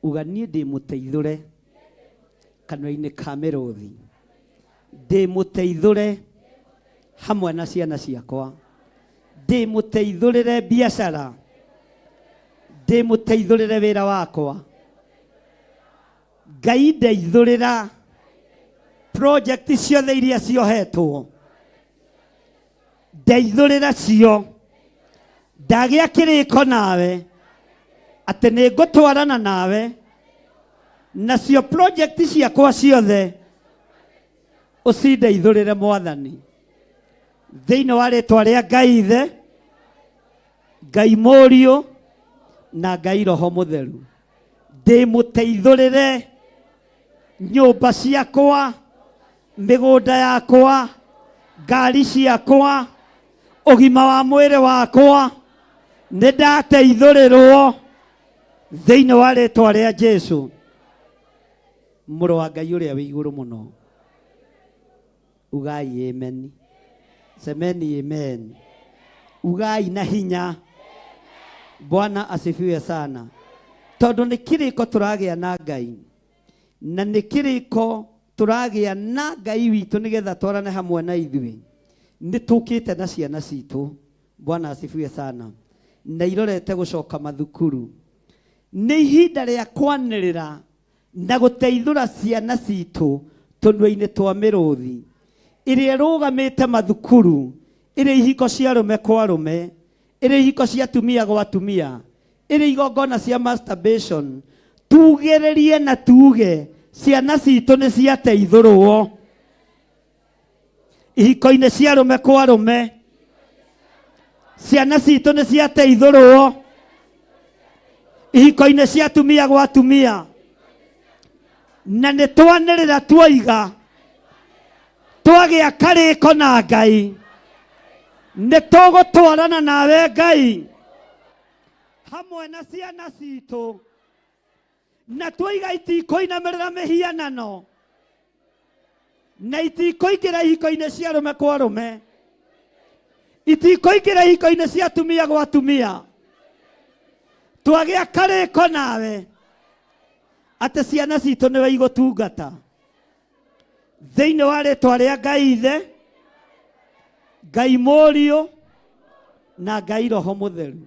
Uga niĩ ndĩ mũteithũre kanua-inĩ ka mĩrũthi. Ndĩ mũteithũre hamwe na ciana ciakwa. Ndĩ mũteithũrĩre biacara. Ndĩ mũteithũrĩre wĩra wakwa. Ngai ndeithũrĩra project ciothe iria ciohetwo. Ndeithũrĩra cio. Ndagĩa kĩrĩko nawe atĩ nĩ ngũtwarana nawe nacio project ciakwa ciothe ũcindeithũrĩre Mwathani. Thĩinĩ wa rĩĩtwa rĩa Ngai Ithe, Ngai Mũriũ na Ngai Roho Mũtheru. Ndĩ mũteithũrĩre nyũmba ciakwa, mĩgũnda yakwa, ngari ciakwa, ũgima wa mwĩrĩ wakwa. Nĩ ndateithũrĩrwo thĩinĩ wa rĩĩtwa rĩa Jesũ, Mũrũ wa Ngai ũrĩa wĩ igũrũ mũno. Ugai amen. Semeni amen. Ugai na hinya. Bwana asifiwe sana. Tondũ nĩ kĩrĩko tũragĩa na Ngai, na nĩ kĩrĩko tũragĩa na Ngai witũ nĩgetha twarane hamwe na ithuĩ. Nĩ tũkĩte na ciana citũ. Bwana asifiwe sana. Na irorete gũcoka mathukuru. Nĩ ihinda rĩa kwanĩrĩra na gũteithũra ciana citũ tũnua-inĩ twa mĩrũthi ĩrĩa ĩrũgamĩte mathukuru, ĩrĩ ihiko cia arũme kwa arũme, ĩrĩ ihiko cia atumia gwa atumia, ĩrĩ igongona cia masturbation. Tugĩrĩrie na tuge ciana citũ nĩ ciateithũrwo ihiko-inĩ cia arũme kwa arũme. Ciana citũ nĩ ciateithũrwo ihiko-inĩ cia atumia gwa atumia. Na nĩ twanĩrĩra tuoiga twagĩa karĩko na Ngai nĩ tũgũtwarana nawe Ngai hamwe na ciana citũ, na tuoiga itikũinamĩrĩra mĩhianano na itikũingĩra ihiko-inĩ cia arũme kwa arũme, itikũingĩra ihiko-inĩ cia atumia gwa atumia. Twagĩa karĩko nawe atĩ ciana citũ nĩwe igũtungata thĩinĩ wa rĩĩtwa rĩa Ngai Ithe, Ngai Mũriũ na Ngai Roho Mũtheru.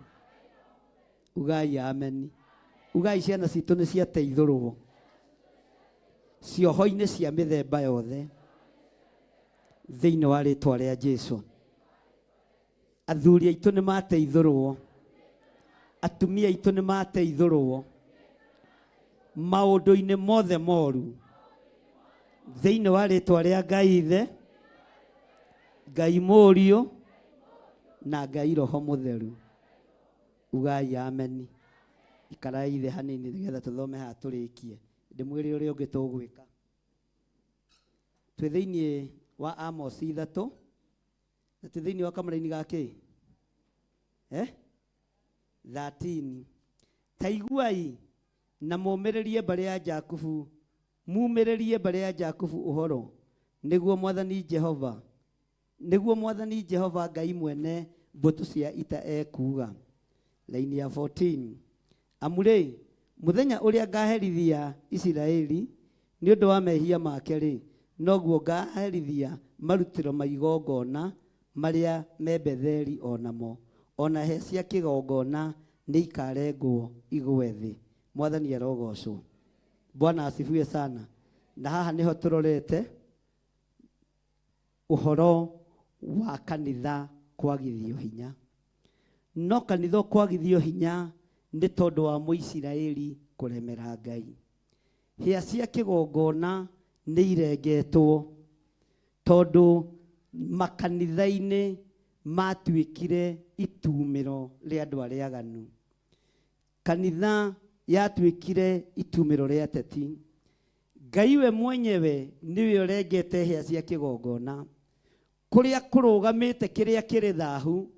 Ugai amen. Ugai ciana citũ nĩ ciateithũrwo cioho-inĩ cia mĩthemba yothe thĩinĩ wa rĩĩtwa rĩa Jesũ. Athuri aitũ nĩ mateithũrwo, atumia aitũ nĩ mateithũrwo maũndũ-inĩ mothe moru thĩinĩ wa rĩĩtwa rĩa Ngai Ithe, Ngai Mũriũ na Ngai Roho Mũtheru. Ugai amen. Ikarai thĩ hanini nĩgetha tũthome haha tũrĩkie. Ndĩmwĩre ũrĩa ũngĩ tũgwĩka. Twĩ thĩinĩ wa Amos 3 na twĩ thĩinĩ wa kamũra-inĩ gakĩ 13. Ta iguai na mũmĩrĩrie mbarĩ ya Jakubu, mumĩrĩrie mbarĩ ya Jakubu ũhoro, nĩguo Mwathani Jehova Ngai mwene mbũtũ cia ita ekuga. Laini ya 14. Amũrĩ, mũthenya ũrĩa ngaherithia Isiraeli nĩ ũndũ wa mehia make rĩ, noguo ngaherithia marutĩro ma igongona marĩa me Betheli onamo, ona he cia kĩgongona nĩ ikarengwo igwe thĩ. Mwathani arogocwo. Bwana asifiwe sana. Na haha niho turorete ũhoro wa kanitha kwagithio hinya. No kanitha kwagithio hinya nĩ tondũ wa Mũisiraeli kũremera Ngai. Hĩa cia kĩgongona nĩ irengetwo tondũ makanitha-inĩ matuĩkire itumĩro rĩa andũ arĩa aganu. Kanitha yatuĩkire itumĩro rĩa ateti. Ngai we mwenyewe niwe ũrengete hĩa cia kĩgongona kũrĩa kũrũgamĩte kĩrĩa kĩrĩ thahu.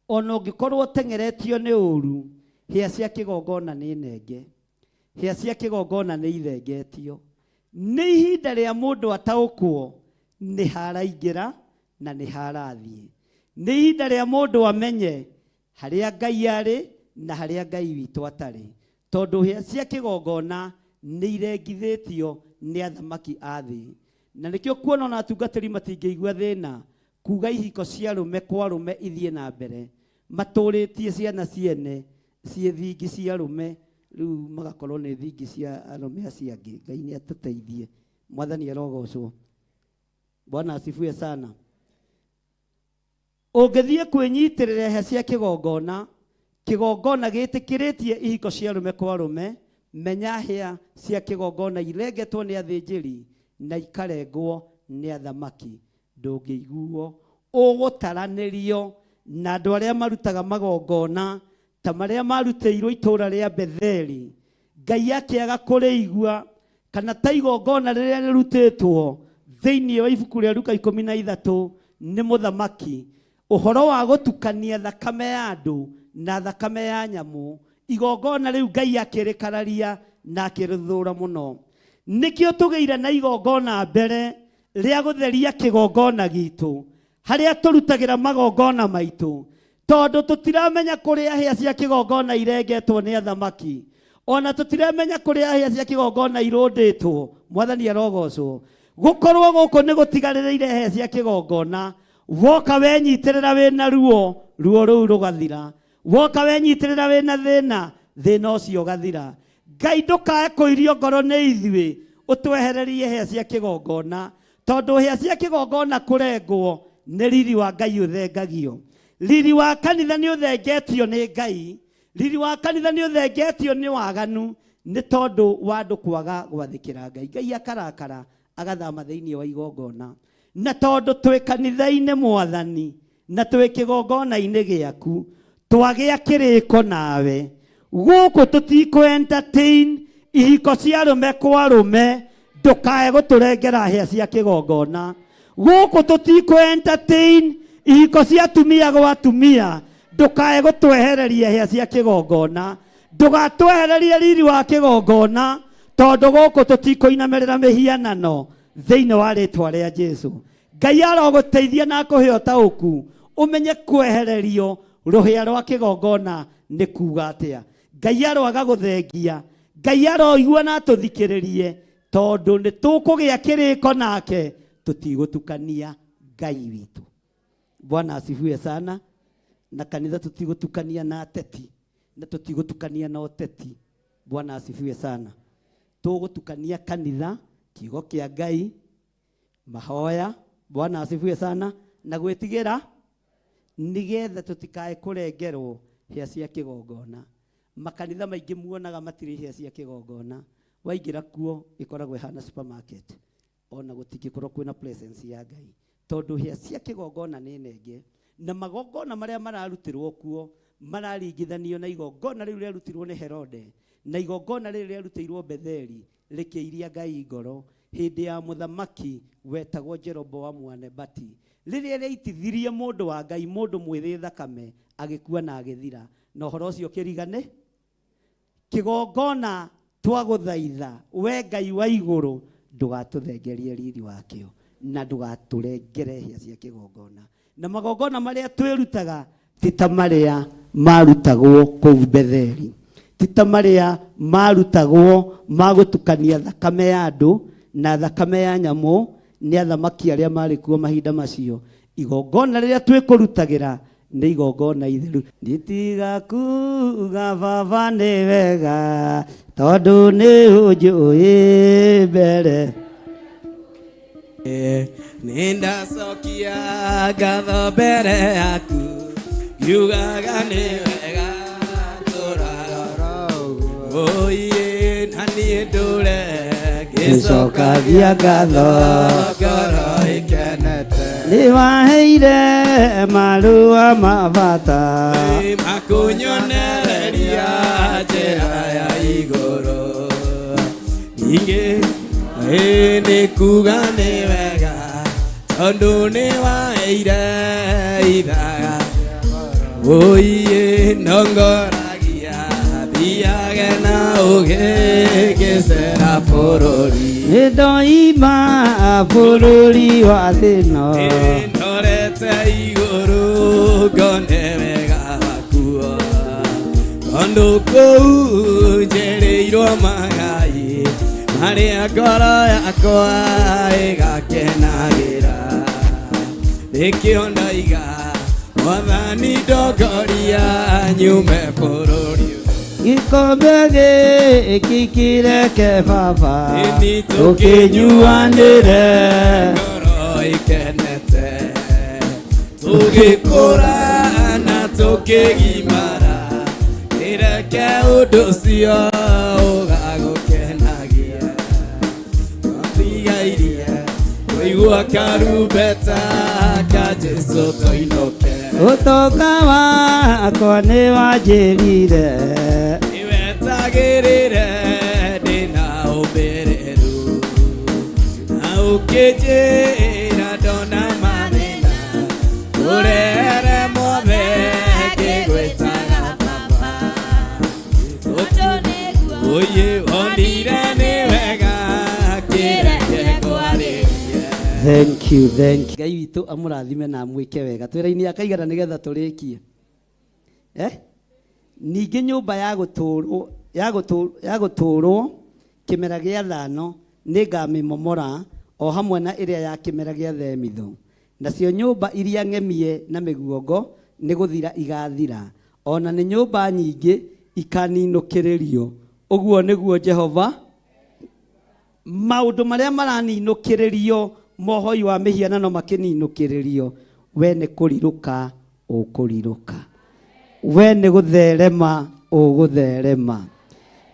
Ona ũngĩkorwo tengeretio nĩ ũru, hĩa cia kĩgongona nĩ nenge, hĩa cia kĩgongona nĩ irengetio. Nĩ ihinda rĩa mũndũ ataũkwo nĩ haraingĩra na nĩ harathiĩ. Nĩ ihinda rĩa mũndũ amenye haria Ngai arĩ na haria Ngai witũ atarĩ, tondũ hĩa cia kĩgongona nĩ irengithĩtio nĩ athamaki a thĩ. Na nĩkĩo kuona na atungatĩri matingĩigua thĩna kuga ihiko cia arũme kwa arũme ithiĩ na mbere, matũrĩtie ciana ciene ciĩ thingi cia arũme, rĩu magakorwo nĩ thingi cia arũme acio angĩ. Ngai nĩ atũteithie, Mwathani arogocwo. Bwana asifiwe sana. Ũngĩthiĩ kwĩnyitĩrĩra hĩa cia kĩgongona, kĩgongona gĩtĩkĩrĩtie ihiko cia arũme kwa arũme, menya hĩa cia kĩgongona irengetwo nĩ athĩnjĩri na ikarengwo nĩ athamaki. Ndũngĩiguo ũgũtaranĩrio na andũ arĩa marutaga magongona ta marĩa marutĩirwo itũũra rĩa Betheli, Ngai akĩaga kũrĩigua, kana ta igongona rĩrĩa rĩrutĩtwo thĩinĩ wa ibuku rĩa Luka 13 nĩ mũthamaki, ũhoro wa gũtukania thakame ya andũ na thakame ya nyamũ. Igongona rĩu Ngai akĩrĩkararia na akĩrĩthũra mũno. Nĩkĩo tũgĩire na igongona mbere rĩa gũtheria kĩgongona gitũ, harĩa tũrutagĩra magongona maitũ, tondũ tũtiramenya kũrĩa hĩa cia kĩgongona irengetwo nĩ athamaki, ona tũtiramenya kũrĩa hĩa cia kĩgongona irũndĩtwo. Mwathani arogocwo. Gũkorwo gũkũ nĩ gũtigarĩrĩire hĩa cia kĩgongona. Woka wenyitĩrĩra wĩna ruo, ruo rũu rũgathira. Woka wenyitĩrĩra wĩna thĩna, thĩna ũcio ũgathira. Ngai ndũkae kũirio ngoro nĩ ithuĩ ũtwehererie hĩa cia kĩgongona, tondũ hĩa cia kĩgongona kũrengwo nĩ riri wa Ngai ũthengagio. Riri wa kanitha nĩ ũthengetio nĩ Ngai. Riri wa kanitha nĩ ũthengetio nĩ waganu, nĩ tondũ wa andũ kwaga gwathĩkĩra Ngai. Ngai akarakara agathama thĩinĩ wa igongona. Na tondũ twĩ kanitha-inĩ Mwathani na twĩ kĩgongona-inĩ gĩaku, twagĩa kĩrĩko nawe. Gũkũ tũtikũ entertain ihiko cia arũme kwa arũme, ndũkae gũtũrengera hĩa cia kĩgongona. Gũkũ tũtikũ entertain ihiko cia atumia gwa atumia, ndũkae gũtwehereria hĩa cia kĩgongona. Ndũgatwehererie riri wa kĩgongona, tondũ gũkũ tũtikũinamĩrĩra mĩhianano thĩinĩ wa rĩtwa rĩa Jesũ. Ngai arogũteithia na akũhe ũtaũku ũmenye kwehererio rũhĩa rwa kĩgongona nĩ kuuga atĩa. Ngai aroaga gũthengia, Ngai aroigua na tũthikĩrĩrie, tondũ nĩ tũkũgĩa kĩrĩko nake, tũtigũtukania Ngai witũ. Bwana asifiwe sana. Na kanitha tũtigũtukania na ateti, na tũtigũtukania na ũteti. Bwana asifiwe sana. Tũgũtukania kanitha, kiugo kĩa Ngai, mahoya. Bwana asifiwe sana. Na gwĩtigĩra nĩgetha tũtikae kũrengerwo hĩa cia kĩgongona. Makanitha maingĩ muonaga matirĩ hĩa cia kĩgongona, waingĩra kuo ĩkoragwo ĩhana supermarket, ona gũtingĩkorwo kwĩna presence ya Ngai, tondũ hĩa cia kĩgongona nĩ nenge. Na magongona marĩa mararutĩrwo kuo mararingithanio na igongona rĩu rĩarutirwo nĩ Herode, na igongona rĩu rĩarutĩirwo Betheli rĩkĩiria Ngai ngoro hĩndĩ ya mũthamaki wetagwo Jeroboamu wa Nebati, rĩrĩa rĩaitithirie mũndũ wa Ngai, mũndũ mwĩthĩ thakame, agĩkua na agĩthira. Na ũhoro ũcio kĩrigane kĩgongona twagũthaitha we Ngai wa igũrũ, ndũgatũthengerie riri wakĩo na ndũgatũrengere hĩa cia kĩgongona. Na magongona marĩa twĩrutaga ti ta marĩa marutagwo kũu Betheli, ti ta marĩa marutagwo magũtukania thakame ya andũ na thakame ya nyamũ nĩ athamaki arĩa marĩ kuo mahinda macio. Igongona rĩrĩa twĩkũrutagĩra nĩ igongona itheru. Nditigakuga baba nĩ wega, tondũ nĩ ũnjũĩ mbere. Nindacokia ngatho mbere yaku, ngiugaga nĩ wega tũraga ũiĩ, na niĩ ndũre ngĩcokagia ngatho ngoro ĩkenete. Nĩwaheire marũa ma bata, makũnyonereria njĩra ya igũrũ, ningĩ nĩ kuga nĩ wega, tondũ nĩ waheire ithaga ũiĩ, nongoragia thiage na ũgĩgĩcera bũrũri. Nĩndoima bũrũri wa thĩno, ndorete igũrũ ngone wega waku, Kũu njereirwo magai marĩa ngoro yakwa ĩgakenagĩra nĩkĩo ndoiga Mwathani ndongoria nyume bũrũri Gĩkombe gĩkĩ kĩreke Baba tũkĩnyuanĩre ngoro ĩkenete tũgĩkũra na tũkĩgimara Ireke ũndũ ũcio ũgagũkenagia Wambigairie kũigua karumbeta ka Jesũ tũinũke Ũtonga wakwa nĩ wanjĩrire Nĩwetagĩrĩre ndĩna ũmĩrĩru Na ũkĩnjĩra ndona mathĩna Ũrehere mothe ngĩgwĩtaga Oye onire ni wega kireke kwarĩria Thank you. Ngai witũ amũrathime na mwĩke wega. Twĩra-inĩ akaigana nĩgetha tũrĩkie. Ningĩ nyũmba ya gũtũũrwo kĩmera gĩa thano nĩngamĩmomora o hamwe na ĩrĩa ya kĩmera gĩa themithũ. Nacio nyũmba iria ng'emie na mĩguongo nĩ gũthira igathira. Ona nĩ nyũmba nyingĩ ikaninũkĩrĩrio. Ũguo nĩguo Jehova maũndũ marĩa maraninũkĩrĩrio mohoi wa mĩhianano makĩninũkĩrĩrio we nĩ kũrirũka ũkũrirũka we nĩ gũtherema ũgũtherema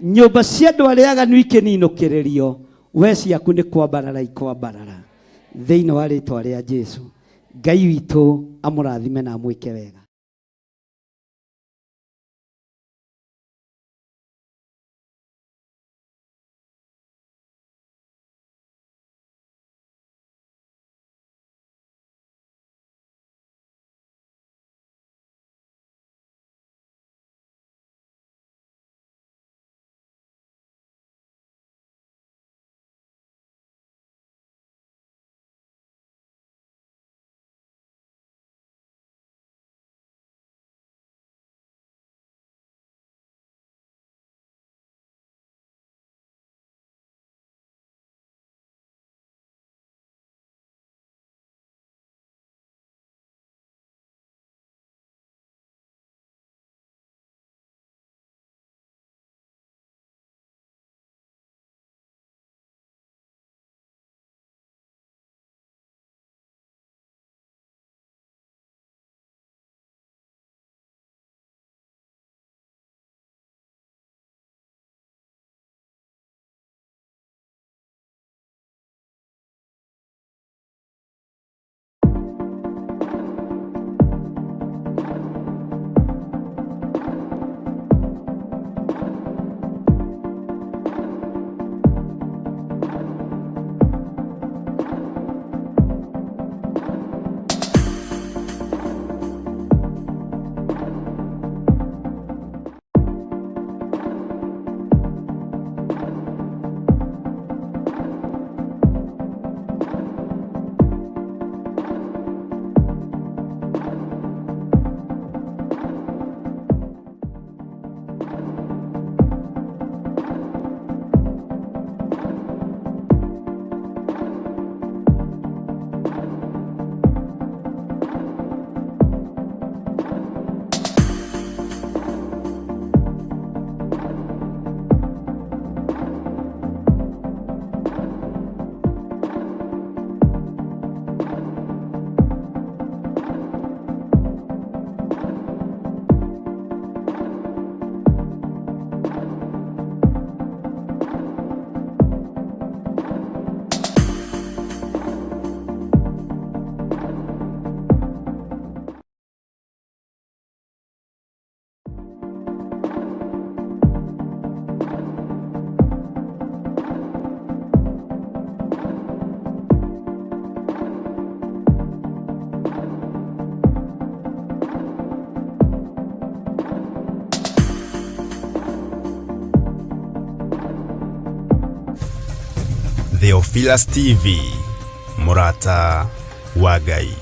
nyũmba cia andũ arĩa aganu ikĩninũkĩrĩrio we ciaku nĩ kwambarara ikwambarara thĩinĩ wa rĩĩtwa rĩa Jesũ Ngai witũ amũrathime na mwĩke wega. Theophilus TV, Mũrata wa Ngai.